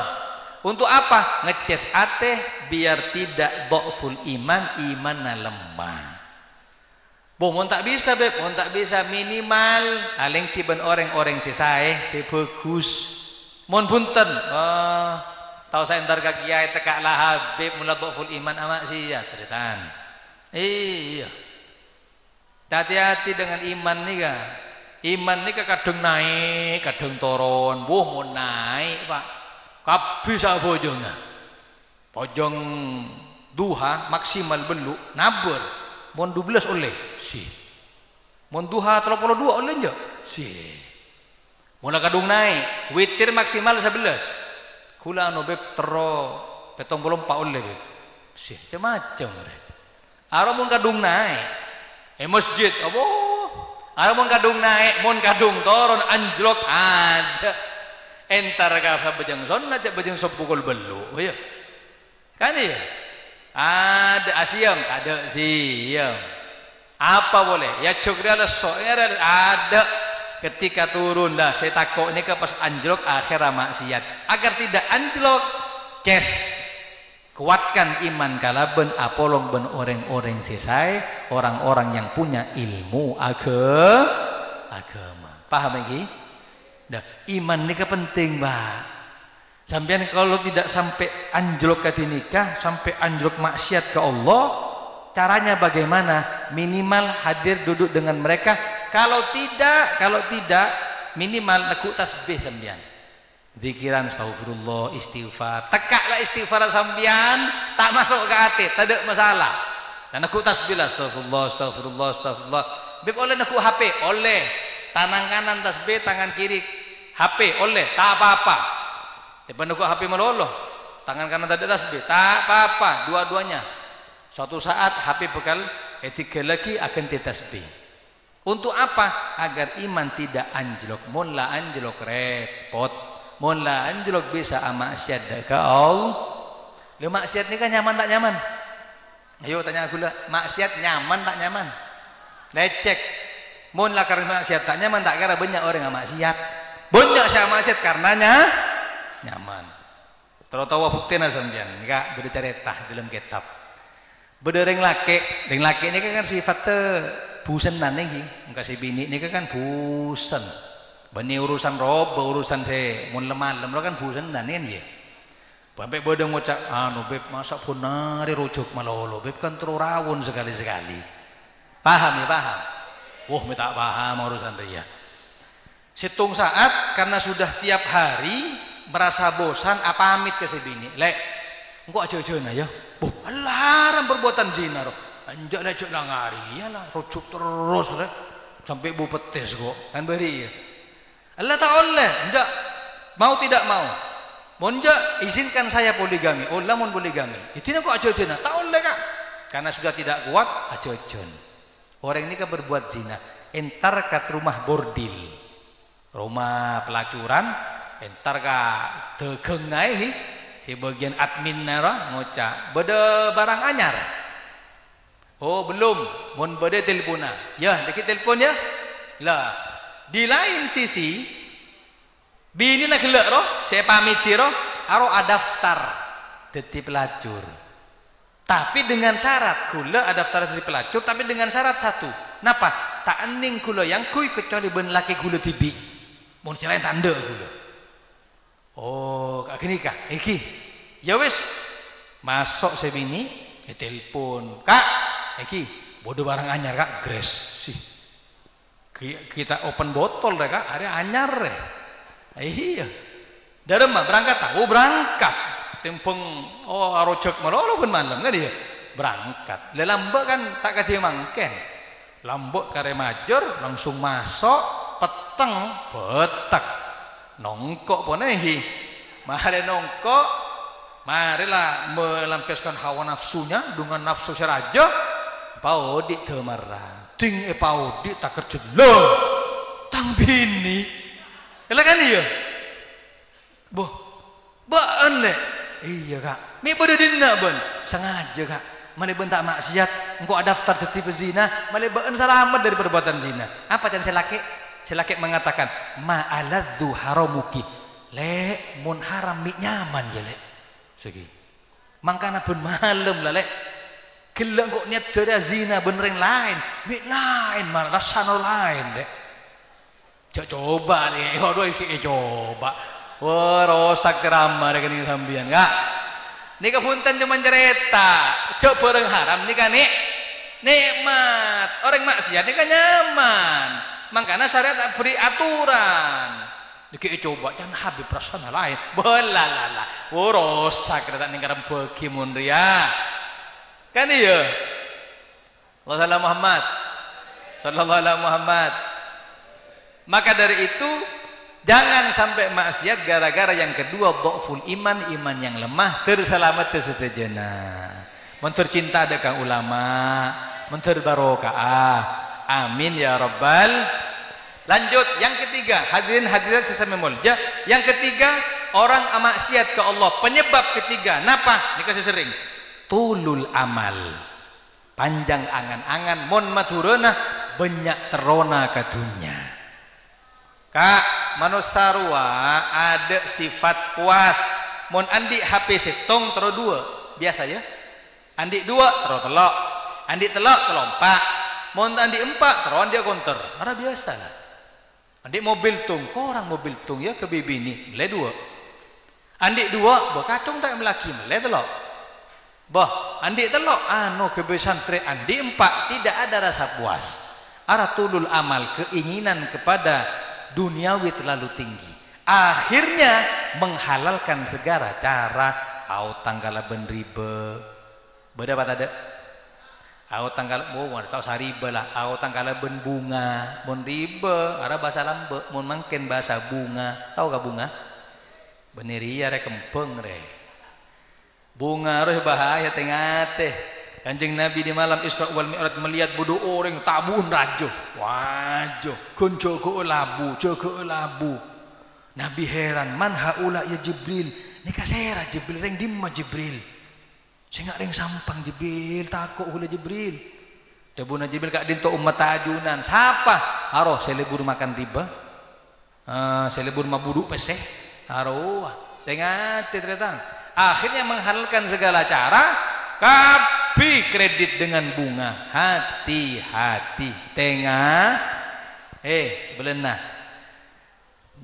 untuk apa? Ngeces ate biar tidak dha'ful iman, imanna lemah. Mohon tak bisa beb, mohon tak bisa minimal aling kiban orang-orang si bagus. Mohon punten. Tahu saya entar ka kiai tekak lah habib mula dha'ful iman amak sia ceritaan. Iya. Hati-hati dengan iman nih kak. Iman nih kadang naik, kadang turun. Mau naik pak. Kabisa bojongnya. Bojong duha maksimal beluk nabur. Mohon 12 oleh si. Mohon duha 32 oleh enggak? Si. Mula kadung naik, witir maksimal 11. Kula anu beb tero 74 oleh beb. Si, macam-macam. Ara mun kadung naik, masjid, apa? Ara mun kadung naik, mun kadung turun anjlok ada. Entar ka bejeng sunat cak bejeng sepukul belu, ya. Kan ya? Ada asyam, ada siam. Apa boleh? Ya cukri ada soer ada. Ketika turun dah, saya takut ini ke pas anjlok akhir maksiat. Agar tidak anjlok, ces. Kuatkan iman kalaben apolong ben orang-orang sisai, orang-orang yang punya ilmu agama. Paham lagi? Dah, iman ini penting, Mbak. Sampean kalau tidak sampai anjlok ke nikah, sampai anjlok maksiat ke Allah, caranya bagaimana? Minimal hadir duduk dengan mereka. Kalau tidak minimal nekuk tasbih sampean. Zikiran astagfirullah, istighfar. Tekaklah istighfar sampean, tak masuk ke hati, tak ada masalah. Dan nekuk tasbih astagfirullah. Beb oleh nekuk HP, oleh. Tangan kanan tasbih, tangan kiri HP, oleh, tak apa-apa. Tiba nekuk HP meloloh, tangan kanan tadi tasbih, tak apa-apa, dua-duanya. Suatu saat HP bekal etika lagi akan ditasbih. Untuk apa? Agar iman tidak anjlok. Mun la anjlok repot. Mun la anjlok bisa maksiat ka Allah. Le maksiat ni kan nyaman tak nyaman? Ayo tanya aku lah, maksiat nyaman tak nyaman? Lecek. Mun la karena maksiat tak nyaman tak kira banyak orang yang maksiat. Banyak saya maksiat karenanya nyaman. Terutawa bukti sampean enggak beda cerita dalam kitab. Beda ring laki ini kan sifatnya busenan iki. Engka si bini ini kan busen. Bani urusan rob, urusan se mun lemah kan busenan kan ya. Sampai beda ngucap anu beb masa punari rujuk malolo beb kan terurawun sekali-sekali. Paham ya paham? Minta paham urusan dia. Situng saat karena sudah tiap hari merasa bosan apa pamit ke si bini lek engkau aja-aja ya larang perbuatan zina roh anjak lecek langari iyalah rujuk terus rek sampai bu petis kok kan beri ya Allah tak oleh enggak mau tidak mau monja izinkan saya poligami lamun poligami itu kok aja-aja tak oleh kak karena sudah tidak kuat aja-aja orang ini kan berbuat zina entar kat rumah bordil rumah pelacuran entar ka tegengai si bagian admin nara ngocak beda barang anyar belum mun beda telpona ya dikit telepon ya lah di lain sisi bini nak gelek roh saya pamit roh aro ada daftar dadi pelacur tapi dengan syarat gula ada daftar dadi pelacur tapi dengan syarat satu napa tak ening kula yang kui kecuali ben laki kula tibi. Mun celain tanda kula. Oh, kak gini kak, iki. Ya wis. Masuk sebini, telepon. Kak, iki bodoh barang anyar kak, gres sih. Kita open botol deh kak, ada anyar deh. Iya. Dari mah berangkat, oh berangkat. Tempeng, oh arojek malah ben malam kan dia. Berangkat. Lelambek kan tak kati mangken. Lambek kare major langsung masuk, peteng, petak. Nongkok pun mari nongkok, marilah melampiaskan hawa nafsunya dengan nafsu seraja. Paudi temarah, ting paudi tak kerja loh, tang bini, kalau kan iya, boh, baan le, iya kak, mi bodoh dina ben, sengaja kak, mana ben tak maksiat, engkau ada daftar tetip zina, mana ben selamat dari perbuatan zina, apa yang saya laki? Selaki mengatakan ma'aladzu haramuki le mun haram mi nyaman ya le segi mangkana pun malam lah le gila kok niat dari zina bener yang lain mi lain malah rasanya lain deh coba nih waduh iki coba wah rosak kerama deh kini sambian kak ini kepunten cuma cerita coba orang haram nih kan nih nikmat orang maksiat nih kan nyaman. Makanya syariat tak beri aturan. Diki coba jangan habib perasaan lain. Belalala. Rosak kita ningkaran bagi munria. Kan iya. Sallallahu Muhammad. Sallallahu alaihi Muhammad. Maka dari itu jangan sampai maksiat gara-gara yang kedua dhaful iman yang lemah terselamat sesetejana. Mentur cinta dengan ulama, mentur barokah. Amin ya rabbal. Lanjut yang ketiga, hadirin hadirat sesama mulja. Yang ketiga, orang maksiat ke Allah. Penyebab ketiga, napa? Ini kasih sering. Tulul amal. Panjang angan-angan mon maturana banyak terona ke dunia. Kak, manusia ada sifat puas. Mon andi HP setong terus dua. Biasa ya. Andi dua terus telok. Andi telok telompak. Mau andi empat, teruan dia konter. Ada biasa lah. Andi mobil tung, orang mobil tung ya ke bibi ini, mulai dua. Andi dua, kacung tak melaki, mulai telok. Bah, andi telok, kebiasaan tre. Andi empat, tidak ada rasa puas. Tulul amal, keinginan kepada duniawi terlalu tinggi. Akhirnya menghalalkan segala cara. Tanggala ben ribe. Beda apa tadi? Tanggal tahu sariba lah. Tanggal ben bunga, mon ribe, ada bahasa lambe, mon mangken bahasa bunga. Tahu gak bunga? Beneria re kempeng re. Bunga roh bahaya tengah teh. Kanjeng Nabi di malam Isra wal Mi'raj melihat bodoh orang tabun rajo. Wajo, kunco ko labu. Nabi heran, man haula ya Jibril. Ni kasera Jibril reng dimma Jibril. Saya nggak ada yang sampang Jibril, takut oleh Jibril. Debuna Jibril kak dinto umat tajunan. Siapa? Haro, saya lebur makan riba. Saya lebur mabuduk peseh. Haro, tengah terdetan. Akhirnya menghalalkan segala cara. Kapi kredit dengan bunga. Hati-hati. Tengah. Belenah.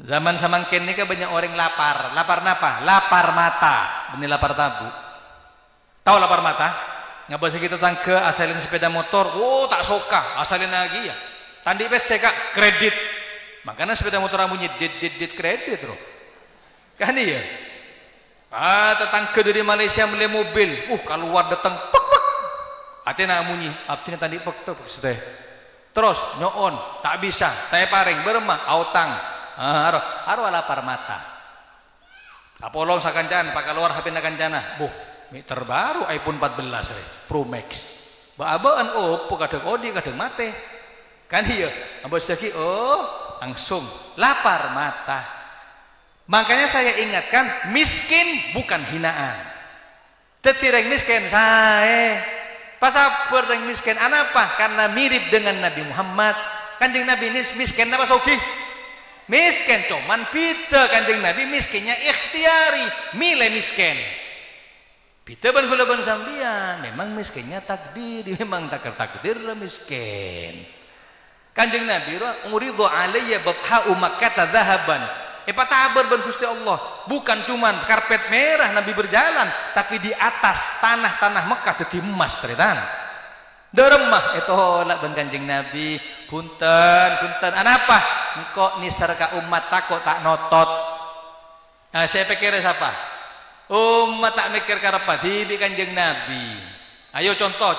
Zaman samangken ini kan banyak orang lapar. Lapar napa? Lapar mata. Benih lapar tabu. Tahu lapar mata? Nggak bisa kita tangke asalin sepeda motor. Tak soka asalin lagi ya. Tandi PC kak kredit. Makanya sepeda motor bunyi dit kredit loh. Kan iya. Tetangga dari Malaysia beli mobil. Keluar datang pek. Atina bunyi. Abcina tadi pek tuh sudah. Terus nyoon tak bisa. Saya paring beremah autang. Haru lapar mata. Apollo sakancan pakai luar HP nakancana. Terbaru iPhone 14 Pro Max. Baabaan Oppo kadang Odi kadang mate. Kan iya, ambas lagi langsung lapar mata. Makanya saya ingatkan, miskin bukan hinaan. Tetireng miskin saya. Pas apa yang miskin apa? Karena mirip dengan Nabi Muhammad. Kanjeng Nabi ini miskin apa sogi? Miskin cuman pita kanjeng Nabi miskinnya ikhtiari, milih miskin. Pita ban kula ban sambian, memang miskinnya takdir, memang takdir miskin. Kanjeng Nabi uridu alayya batha'u Makkah dhahaban. Patabar ban Gusti Allah, bukan cuman karpet merah Nabi berjalan, tapi di atas tanah-tanah Mekah dadi emas tretan. Deremah tolak ban Kanjeng Nabi, punten anapa? Engko nisar ka umat takut tak notot. Nah, saya pikir siapa? Umat tak mikir karepa dibi Kanjeng Nabi. Ayo contoh.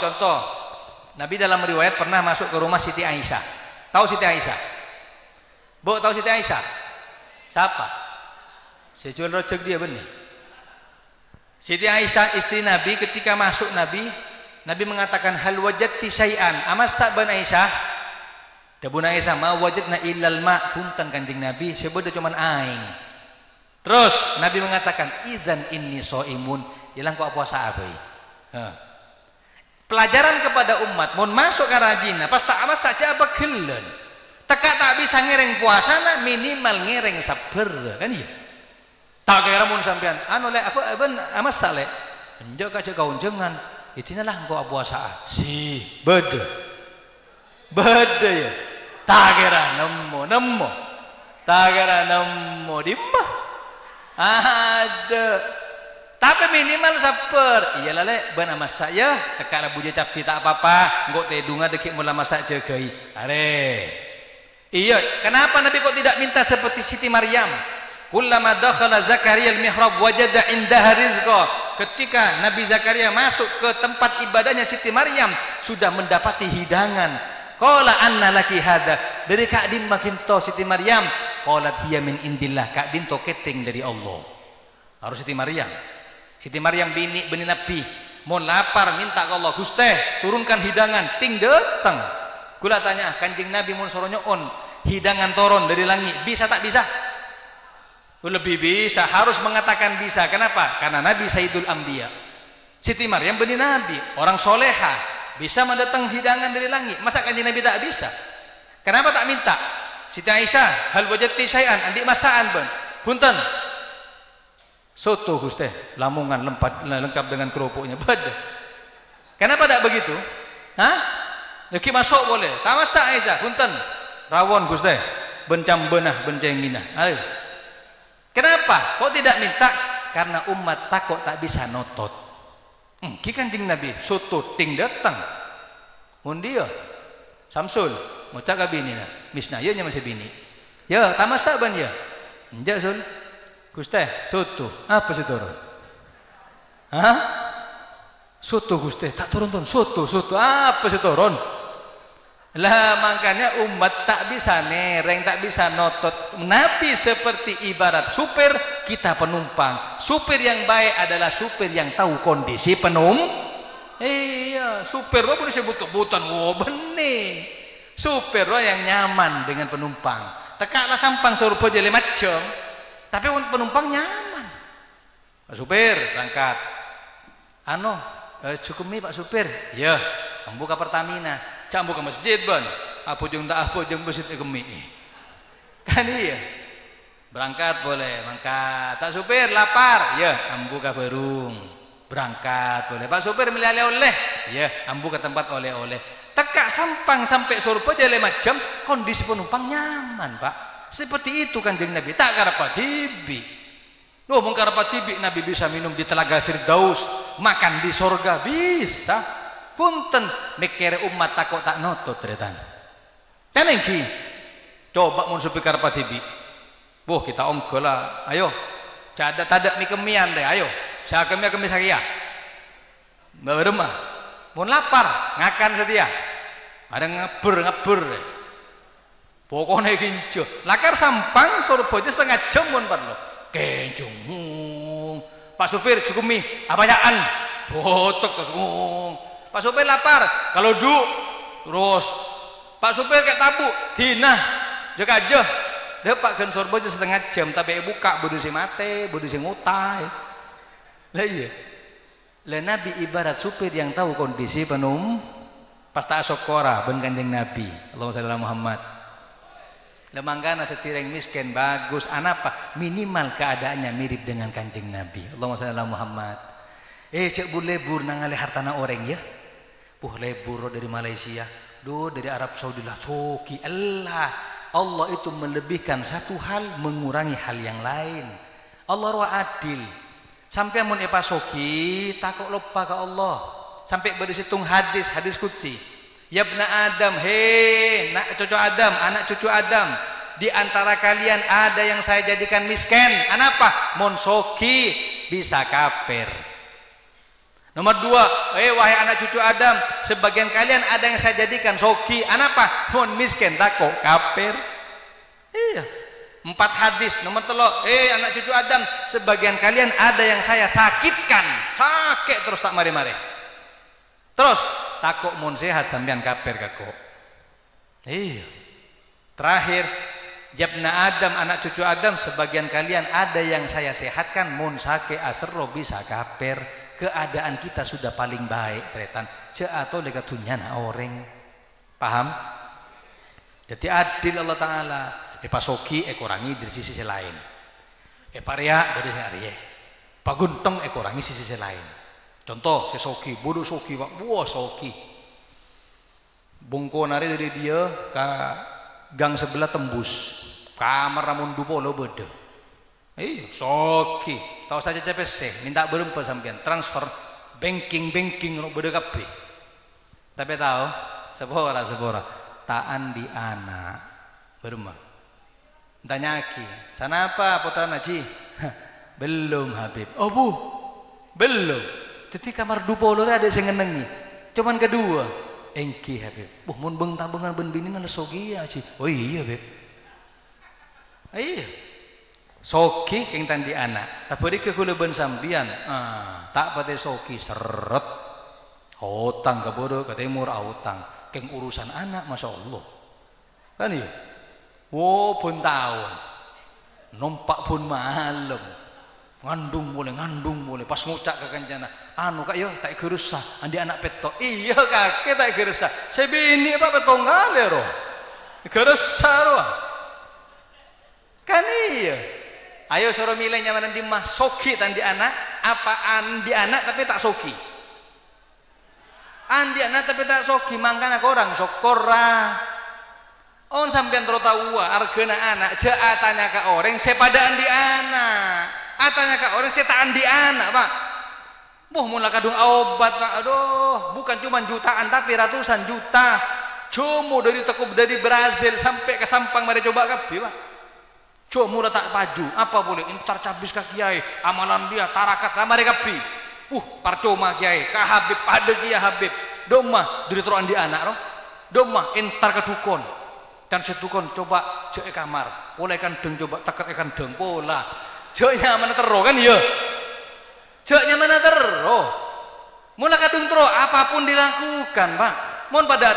Nabi dalam riwayat pernah masuk ke rumah Siti Aisyah. Tahu Siti Aisyah? Bu, tahu Siti Aisyah? Siapa? Saya jual rojak dia benih. Siti Aisyah istri Nabi, ketika masuk Nabi mengatakan hal wajadti syai'an amassa ban Aisyah. Tabun Aisyah ma wajadna illal ma, punten Kanjeng Nabi sebeda cuman aing. Terus Nabi mengatakan idzan inni shaimun, ilang kok puasa abei. Pelajaran kepada umat mun masuk ke rajina pas tak amassa apa gelen. Teka tak bisa ngereng puasana, minimal ngereng sabar kan iya. Tak kira mun sampean anu lek apa ben amas sale. Enjak ka kaun jengan, itina lah engko puasa. Si bede ya. Tak kira nemu. Tak kira nemu di mah. Ada. Tapi minimal sabar. Iyalah lek ben amas saya teka la buja capi tak apa-apa, engko teh dunga dekik mula masak jegai. Are. Iya, kenapa Nabi kok tidak minta seperti Siti Maryam? Kullama dakhala Zakaria al-mihrab wajada indaha rizqa. Ketika Nabi Zakaria masuk ke tempat ibadahnya Siti Maryam, sudah mendapati hidangan. Qala anna laki hada. Dari Kak Din makin to Siti Maryam. Qalat hiya min indillah. Kak Din to keting dari Allah. Harus Siti Maryam. Siti Maryam bini Nabi. Mau lapar minta ke Allah, Gusti, turunkan hidangan, ting datang. Kula tanya, Kanjeng Nabi mun soro nyoon, hidangan turun dari langit, bisa tak bisa? Lebih bisa, harus mengatakan bisa. Kenapa? Karena Nabi Sayyidul Anbiya. Siti Maryam bini Nabi, orang soleha, bisa mendatang hidangan dari langit. Masa Kanjeng Nabi tak bisa? Kenapa tak minta? Siti Aisyah, hal wajadti syai'an, andik masaan ben. Punten. Soto Gusti, lamungan lengkap dengan kerupuknya. Beda. Kenapa tak begitu? Hah? Lagi masuk boleh. Tak masak Aisyah, punten. Rawon Gusti, bencam benah bencenginah. Ayo. Kenapa? Kok tidak minta? Karena umat takut tak bisa notot. Ki Kanjeng Nabi soto ting datang. Mun dia Samsul, ngucak ka bini na. Misna ye nya masih bini. Ya, tak masak ban ya. Enjak Sul. Gusti, soto. Apa sih turun? Hah? Soto Gusti, tak turun. Soto. Apa sih turun? Lah makanya umat tak bisa nereng, tak bisa notot. Nabi seperti ibarat supir, kita penumpang. Supir yang baik adalah supir yang tahu kondisi iya, supir boleh disebut kebutuhan. Oh benih. Supir yang nyaman dengan penumpang. Tekaklah sampang suruh pojele macam, tapi penumpang nyaman. Pak supir berangkat. Cukup nih Pak supir. Ya, buka Pertamina. Cak buka masjid ban. Apa jeng tak apa jeng masjid gemi. Kan iya. Berangkat boleh, berangkat. Tak supir lapar. Ya, buka berung. Berangkat boleh. Pak supir milih oleh-oleh. Ya, buka tempat oleh-oleh. Tekak sampang sampai surga jale macam kondisi penumpang nyaman, Pak. Seperti itu Kanjeng Nabi. Tak karapat tibi. Loh, mengkarapat tibi Nabi bisa minum di telaga Firdaus, makan di surga bisa. Punten mikir umat takut tak notot tretan. Kan engki. Coba mun supi karapat tibi. Boh kita ongko lah. Ayo. Cadat-cadat mi kemian deh. Ayo. Saya kemi sakia. Mbak rumah. Mun lapar ngakan setia. Ada ngabur deh. Pokoknya kincu. Lakar sampang suruh bojo setengah jam mun parlo. Kencung. Pak supir cukup mie. Apaan? Botok terus. Pak supir lapar. Kalau duk terus. Pak supir kayak tabu. Dinah. Jaga aja. Dia pak kan suruh bojo setengah jam. Tapi buka bodoh si mate. Bodoh si ngutai. Lah iya. Lah Nabi ibarat supir yang tahu kondisi pas tak sokora ben Kanjeng Nabi. Allahumma shalli ala Muhammad. Lemangkana tetireng miskin bagus anapa minimal keadaannya mirip dengan Kanjeng Nabi. Allahumma shalli ala Muhammad. Cek bu lebur nang ale hartana orang ya. Lebur dari Malaysia do dari Arab Saudi lah soki. Allah itu melebihkan satu hal mengurangi hal yang lain. Allah roh adil. Sampai mun epa soki takut lupa ke Allah. Sampai berisitung hadis qudsi. Ya bna Adam, hei nak cucu Adam, anak cucu Adam, di antara kalian ada yang saya jadikan miskin. Anapa? Mun soki bisa kafir. Nomor 2, wahai anak cucu Adam, sebagian kalian ada yang saya jadikan soki. Anapa? Mun miskin takut kafir. Iya. 4 hadis. Nomor 3, anak cucu Adam, sebagian kalian ada yang saya sakitkan, sakit terus tak mari-mari. Terus takut mun sehat sampean kafir kakok. Iya. Terakhir, Jabna Adam, anak cucu Adam, sebagian kalian ada yang saya sehatkan, mun sake asro bisa kafir. Keadaan kita sudah paling baik tretan ce atau lega tunyana orang. Paham? Jadi adil Allah Ta'ala. Pasoki kurangi dari sisi lain. Paria dari sisi pagunteng kurangi sisi lain. Contoh sesoki, bodoh soki, buah soki. Bungko nari dari dia ke gang sebelah tembus. Kamar ramun dupo lo beda. Soki. Tahu saja CPC, minta berempat sampean transfer banking lo beda kape. Tapi tahu sepora taan di anak berempat. Tanya Aki, sana apa putra Naji? Belum Habib. Oh bu, belum. Jadi kamar dupo lo ada yang ngenengi. Cuman kedua, engki Habib. Mun beng tabengan ben bini nala sogi aja. Oh iya Habib. Iya. Soki keng tandi anak. Tapi ke kula ben sambian. Tak pate soki seret. Hutang ke bodoh ke timur hutang. Keng urusan anak, masya Allah. Kan iya. Wow pun tahun, nompak pun malam, ngandung boleh, pas ngucak ke kancana, anu kak yo tak gerusah, andi anak petok, iya kakek tak gerusah, sebini apa petong galero, gerusah roh, kan iya, ayo suruh milih nyaman di mah soki tandi anak, apa andi anak tapi tak soki, andi anak tapi tak soki, mangkana orang sokora. On sampean tahu argana anak tanya ke orang sepadaan di anak atanya ke orang setaan di anak pak mulai kadung obat pak aduh bukan cuma jutaan tapi ratusan juta cuma dari Brazil sampai ke Sampang mari coba kapi pak cuma tak paju apa boleh entar cabis ke kiai amalan dia tarakat kamari kapi parcoma kiai ka Habib pada kiai Habib domah dari teruan di anak roh domah entar ke dukun kan setukon coba cek kamar boleh kan deng coba tekat ikan deng pola ceknya mana tero kan iya ceknya mana tero mulai kadung tero apapun dilakukan pak mon pada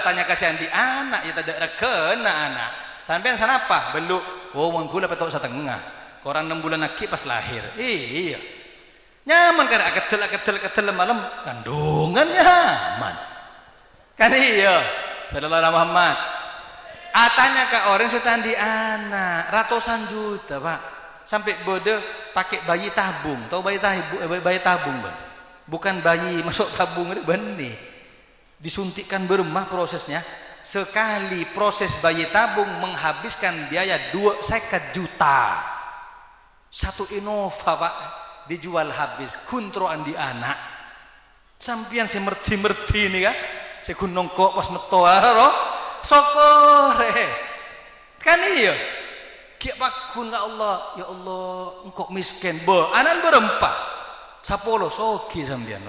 tanya kasihan di anak ya tidak kena anak sampean sana apa belum mon gula petok setengah orang 6 bulan lagi pas lahir iya nyaman kan ketel malam kandungan nyaman kan iya sallallahu Muhammad. Atanya ke orang setan di anak ratusan juta pak sampai bodoh pakai bayi tabung tahu bayi tabung bang bukan bayi masuk tabung itu benih disuntikkan bermah prosesnya sekali proses bayi tabung menghabiskan biaya 2,50 juta satu Innova pak dijual habis kuntroan di anak sampian saya merti ini kan saya gunung kok pas metoa sokore kan iya kiak pakun ka Allah ya Allah engkau miskin anak berempat sapolo soki sambian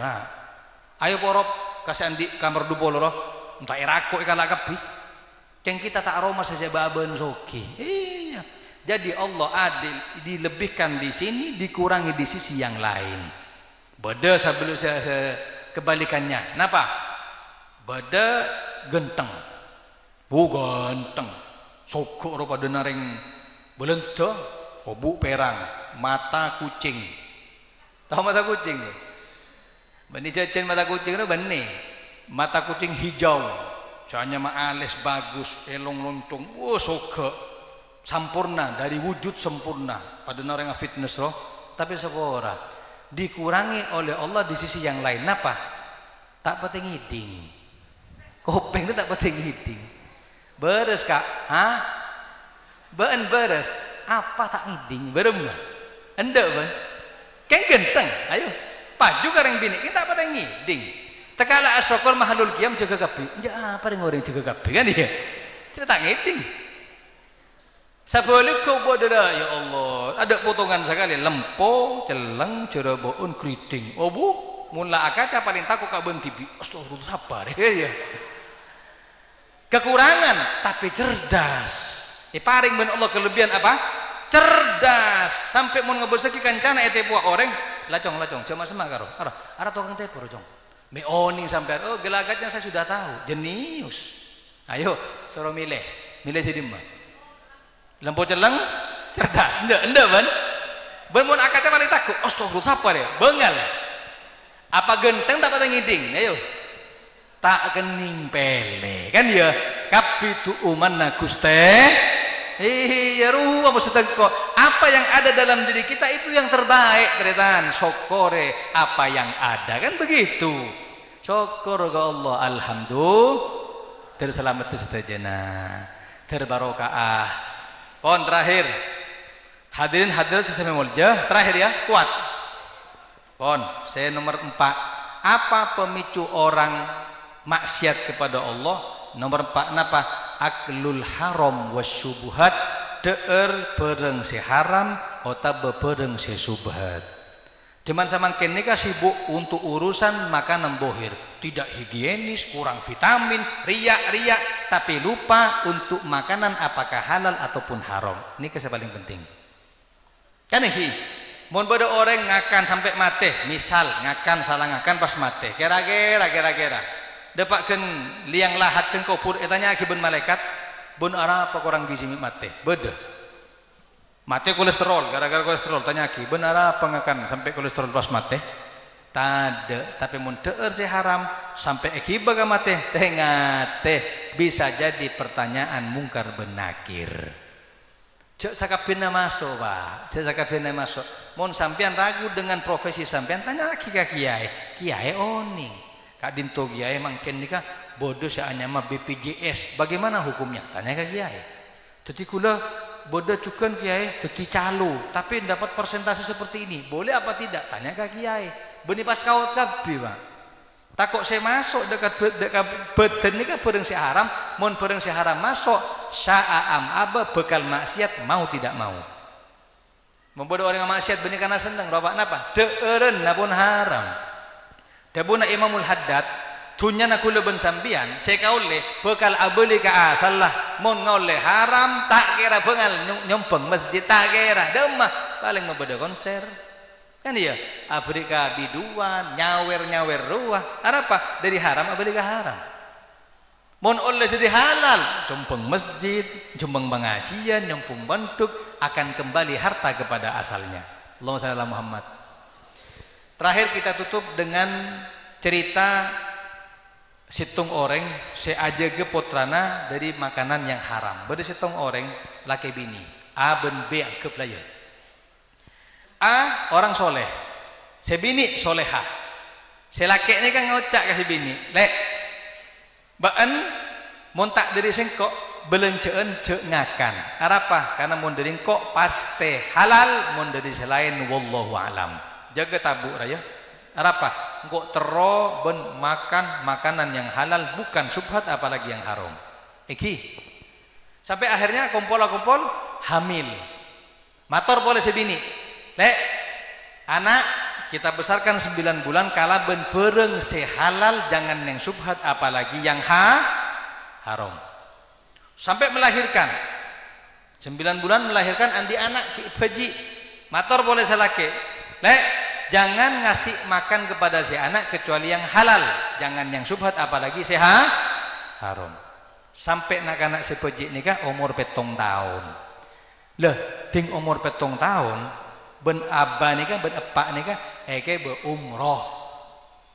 ayo porop kasih andi kamar dupo loro entah irako ikan lakapi yang kita tak aroma saja baben soki iya jadi Allah adil dilebihkan di sini dikurangi di sisi yang lain beda sebelum kebalikannya kenapa beda genteng ganteng sokok rupa denaring belenta obu perang mata kucing tahu mata kucing benih jajan mata kucing itu benih mata kucing hijau soalnya alis bagus elong loncong sokok sempurna dari wujud sempurna pada orang fitness roh tapi sepora dikurangi oleh Allah di sisi yang lain apa tak penting iding Kopeng itu tak penting ngiding. Beres Kak, beres. Apa tak ngiding? Berem lah. Endek ben. Kan genteng. Ayo. Paju kareng bini. Kita pada ngiding. Tekala asrokol mahalul qiyam jaga kabeh. Ya apa yang orang jaga kabeh kan dia. Cerita ngiding. Sabalik kau bodara ya Allah. Ada potongan sekali lempo, celeng, jeraboun keriting. Oh bu, mula akaca paling takut kak bentibi. Astagfirullah sabar ya. Kekurangan tapi cerdas. Paring ben Allah kelebihan apa? Cerdas. Sampai mau ngebeseki kancana ete buah orang, lacong cuma semak karo. Ara tukang tepo rojong. Me oning sampai oh gelagatnya saya sudah tahu. Jenius. Ayo suruh milih jadi mah. Lempo celeng cerdas. Enda ban. Ben mun akatnya paling takut. Astagfirullah apa ya? Bengal. Apa genteng tak pada ngiding? Ayo. Tak kening pele kan ya kapitu umanna Guste iya ruwa maksudnya kok apa yang ada dalam diri kita itu yang terbaik keretan syokore apa yang ada kan begitu syukur ke Allah alhamdulillah terselamat setajana terbarokaah pon terakhir hadirin hadirat sesama mulja terakhir ya kuat pon saya nomor 4 apa pemicu orang maksiat kepada Allah nomor 4 napa aklul haram wasyubuhat deur bereng si haram atau bebereng si subhat cuman samangken nikah sibuk untuk urusan makanan bohir tidak higienis kurang vitamin riak tapi lupa untuk makanan apakah halal ataupun haram ini yang paling penting kan ini mohon pada orang ngakan sampai mati misal ngakan salah ngakan pas mati kira-kira dapatkan liang lahat kan kopur etanya akibat malaikat bun arah apa kurang gizi mate beda mate kolesterol gara-gara kolesterol tanya aki bun arah apa ngakan sampai kolesterol pas mate tade tapi mun deur si haram sampai akibat ke mate tengate bisa jadi pertanyaan mungkar benakir cek sakabina masuk pak cek sakabina masuk mun sampean ragu dengan profesi sampean tanya aki ke kiai oning Kak Dinto Kiai mangken nikah bodoh seanya mah BPJS bagaimana hukumnya tanya ke Kiai jadi kula bodoh cukan Kiai jadi calo tapi dapat persentase seperti ini boleh apa tidak tanya ke Kiai benih pas kawat kabeh Pak takut saya masuk dekat badan nikah bareng si haram mun bareng si haram masuk sya'am aba bekal maksiat mau tidak mau membodoh orang yang maksiat benih karena seneng bapak napa deureun napun haram Dabuna Imamul Haddad tunya nak kula ben sambian saya kaule bekal abeli ka asallah mun ngaule haram tak kira bengal nyompeng masjid tak kira demah paling membeda konser kan iya abri ka biduan nyawer ruah apa dari haram abeli ka haram mun oleh jadi halal jompeng masjid jompeng pengajian nyompeng bentuk akan kembali harta kepada asalnya Allahumma shalli ala Muhammad. Terakhir kita tutup dengan cerita situng orang seaja ke potrana dari makanan yang haram. Beda situng orang laki bini A ben B ke player. A orang soleh, sebini soleha. Selaki ini kan ngocak kasih bini. Lek, baan montak dari sengkok belenceen cek ngakan. Apa? Karena mau dari kok pasti halal, mau dari selain wallahu alam. Jaga tabu raya. Apa? Engkau tero ben makan makanan yang halal bukan subhat apalagi yang haram. Iki. Sampai akhirnya kumpul hamil. Mator boleh sebini. Lek, anak kita besarkan 9 bulan kala ben bereng sehalal jangan yang subhat apalagi yang haram. Sampai melahirkan. 9 bulan melahirkan andi anak baji. Mator boleh selake. Lek, jangan ngasih makan kepada si anak kecuali yang halal, jangan yang subhat apalagi haram. Sampai anak-anak sepejik nikah umur 7 tahun. Lah, ting umur 7 tahun, ben abah nikah, ben epak nikah, eke be umroh.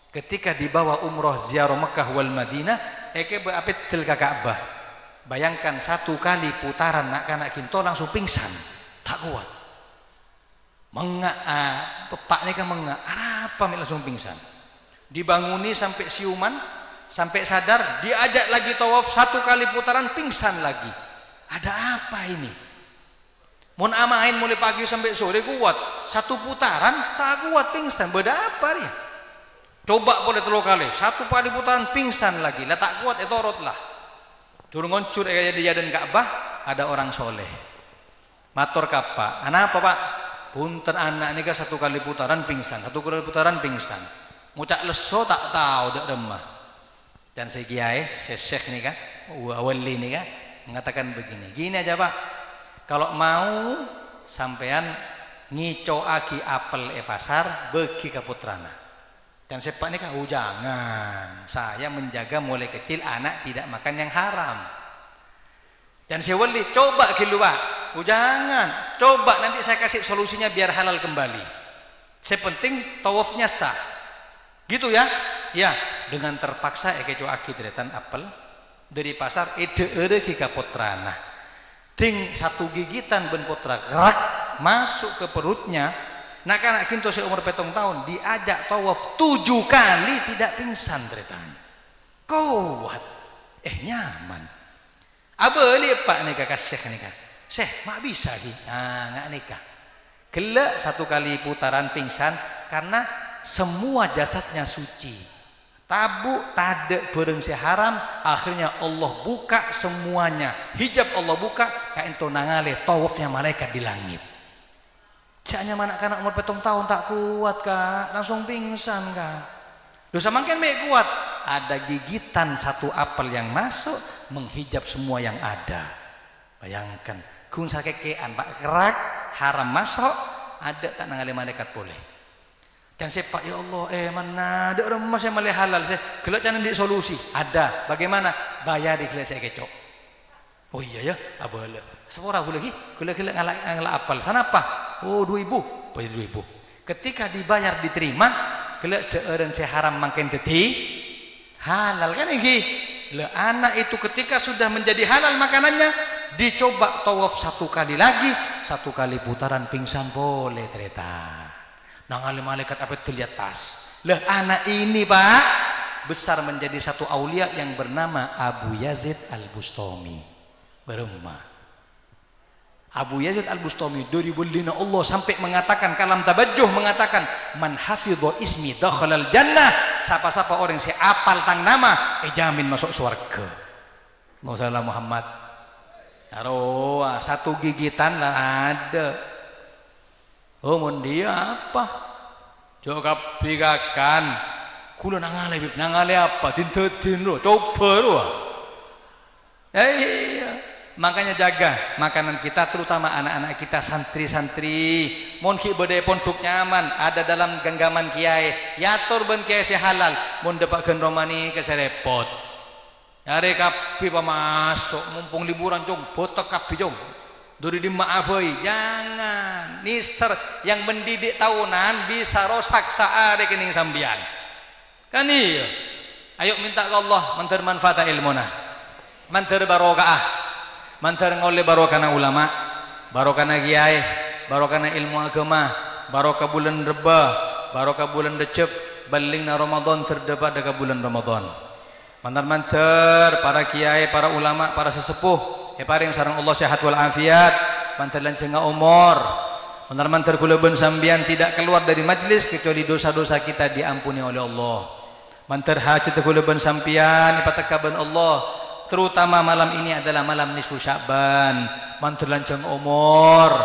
Ketika dibawa umroh ziarah Mekah wal Madinah, eke be apit tel ka Ka'bah. Bayangkan 1 kali putaran anak-anak kinto langsung pingsan, tak kuat. Pepak nikah apa langsung pingsan. Dibanguni sampai siuman sampai sadar, diajak lagi tawaf 1 kali putaran, pingsan lagi. Ada apa ini? Mun amain mulai pagi sampai sore kuat, 1 putaran tak kuat, pingsan. Beda apa ya? Coba boleh 3 kali, 1 kali putaran pingsan lagi, lah tak kuat etorot lah. Curung ngoncur kayak di jadan Ka'bah, ada orang soleh. Matur kapa, anak apa pak? Punten anak ini 1 kali putaran pingsan, 1 kali putaran pingsan. Ngucak leso tak tahu dak remah. Dan saya kiai, saya syekh nih kan, wali nih kan, mengatakan begini, gini aja pak, kalau mau sampean ngico agi apel pasar, bagi ke putrana. Dan saya pak nih kan, jangan, saya menjaga mulai kecil anak tidak makan yang haram. Dan saya wali, coba gitu pak, jangan, coba nanti saya kasih solusinya biar halal kembali. Saya penting tawafnya sah, gitu ya. Ya, dengan terpaksa keco aki deretan apel dari pasar ede ki kapotrana. Ting 1 gigitan ben potra gerak masuk ke perutnya. Nak anak kinto seumur 7 tahun diajak tawaf 7 kali tidak pingsan deretan. Kuat, nyaman. Abeli pak nikah kasih nikah. Syekh mak bisa ki. Nggak nikah. Gelak 1 kali putaran pingsan karena semua jasadnya suci. Tabu tade bareng si haram, akhirnya Allah buka semuanya, hijab Allah buka, kayak ento nangale tawafnya malaikat di langit. Caknya mana anak umur 7 tahun tak kuat kak, langsung pingsan kak. Dosa makin baik kuat, ada gigitan 1 apel yang masuk menghijab semua yang ada. Bayangkan, kun sakekean pak kerak haram masuk, ada tak nangale malaikat boleh. Dan saya pak ya Allah mana ada orang masih malih halal saya gelak jangan di solusi ada bagaimana bayar di saya kecok. Oh iya ya abala seorang aku lagi gelak ngalak apal sana apa oh 2.000 bayar 2.000 ketika dibayar diterima gelak deureun saya haram makin teti halal kan iki le anak itu ketika sudah menjadi halal makanannya dicoba tawaf 1 kali lagi 1 kali putaran pingsan boleh ternyata. Nangali malaikat apa itu lihat tas. Lah anak ini pak besar menjadi 1 aulia yang bernama Abu Yazid Al-Bustami. Berumah. Abu Yazid Al-Bustami dari belina Allah sampai mengatakan kalam tabajjuh mengatakan man hafidho ismi dakhalal jannah. Siapa-siapa orang yang apal tang nama jamin masuk surga. Mau salah Muhammad. Aroa 1 gigitan lah ada. Oh mon dia apa? Jokap pigakan. Kula nangale apa? Dintetin lo, coba lo. Iya. Makanya jaga makanan kita terutama anak-anak kita santri-santri. Mon ki bedai pondok nyaman ada dalam genggaman kiai. Yatur ben kiai si halal. Mon dapatkan romani ke repot. Hari kapi masuk mumpung liburan jong, botok kapi jong. Duri dimaafoi, jangan niser yang mendidik tahunan bisa rosak saat rekening sambian. Kan iya. Ayo minta ke Allah mantar manfaat ilmuna, mantar barokah, mantar ngoleh barokana ulama, barokana kiai, barokana ilmu agama, barokah bulan reba, barokah bulan decep, balingna Ramadan terdebat dekat bulan Ramadan. Mantar para kiai, para ulama, para sesepuh. Paring sarang Allah sehat wal afiat, mantar lancengah umur, mantar kula ben sambian tidak keluar dari majlis kecuali dosa-dosa kita diampuni oleh Allah. Mantar hajat kula ben sampian ipatakaban Allah, terutama malam ini adalah malam nisfu Sya'ban. Mantar lanceng umur,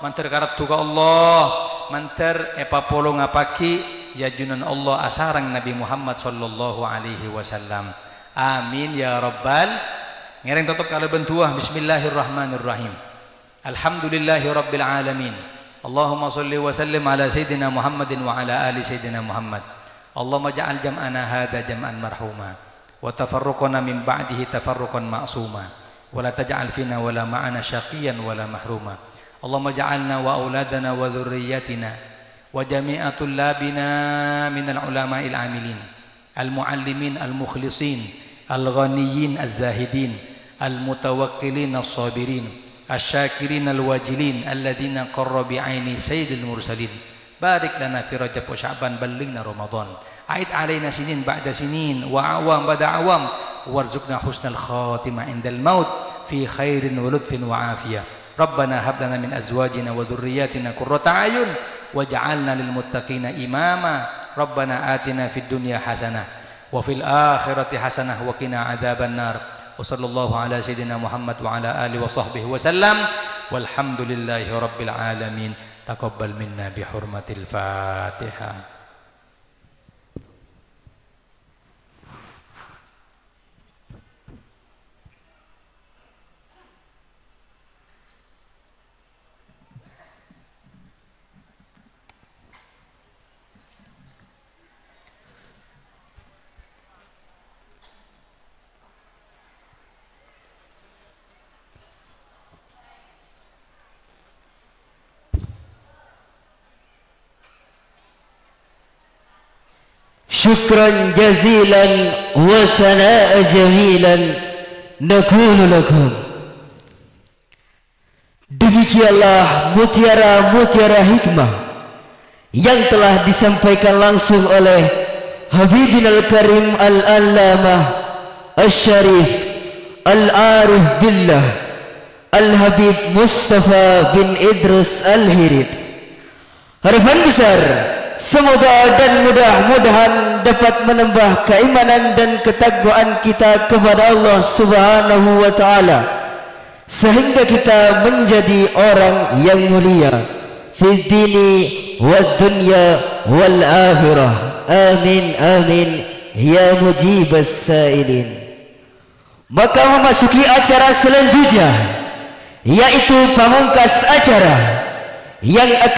mantar karab tuka Allah, mantar polong apaki ya junan Allah asarang Nabi Muhammad sallallahu alaihi wasallam. Amin ya rabbal. Ngereng tutup kalau bentuah. Bismillahirrahmanirrahim. Alhamdulillahi rabbil alamin. Allahumma salli wa sallim ala sayyidina Muhammadin wa ala ali sayyidina Muhammad. Allahumma ja'al jam'ana hadha jam'an marhuma wa tafarruqana min ba'dihi tafarruqan ma'suma wa la taj'al fina wa la ma'ana syaqiyan wa la mahruma. Allahumma ja'alna wa auladana wa dhurriyyatina wa jami'a tullabina minal ulama'il amilin al-muallimin al-mukhlisin al-ghaniyin az-zahidin al-mutawakkilin as-sabirin asy-syakirin al-wajilin alladziina qarra bi'aini sayyidil mursalin. Barik lana fi Rajab wa Sya'ban, ballighna Ramadan. A'id alaina sinin ba'da sinin wa awam ba'da awam warzuqna husnal khatimah indal maut fi khairin wa lutfin wa afiyah. Rabbana hab lana min azwajina wa dhurriyyatina qurrata a'yun waj'alna lil muttaqina imama. Rabbana atina fid dunya hasanah wa fil akhirati hasanah wa qina adzaban nar. Wa sallallahu ala sayyidina Muhammad wa ala alihi wa sahbihi wa sallam. Walhamdulillahi rabbil alamin. Taqabbal minna bi hurmatil Fatihah. Syukran jazilan wa sanaa jamilan naqulu lakum. Demikianlah mutiara-mutiara hikmah yang telah disampaikan langsung oleh Habibinal Karim Al-Allamah Asy-Syarif Al-Arif Billah Al-Habib Mustafa bin Idris Al-Hirid. Harapan besar semoga dan mudah-mudahan dapat menambah keimanan dan ketakwaan kita kepada Allah Subhanahu wa taala sehingga kita menjadi orang yang mulia fi dini wad dunya wal akhirah. Amin amin ya mujibas sailin. Maka memasuki acara selanjutnya yaitu pamungkas acara yang akan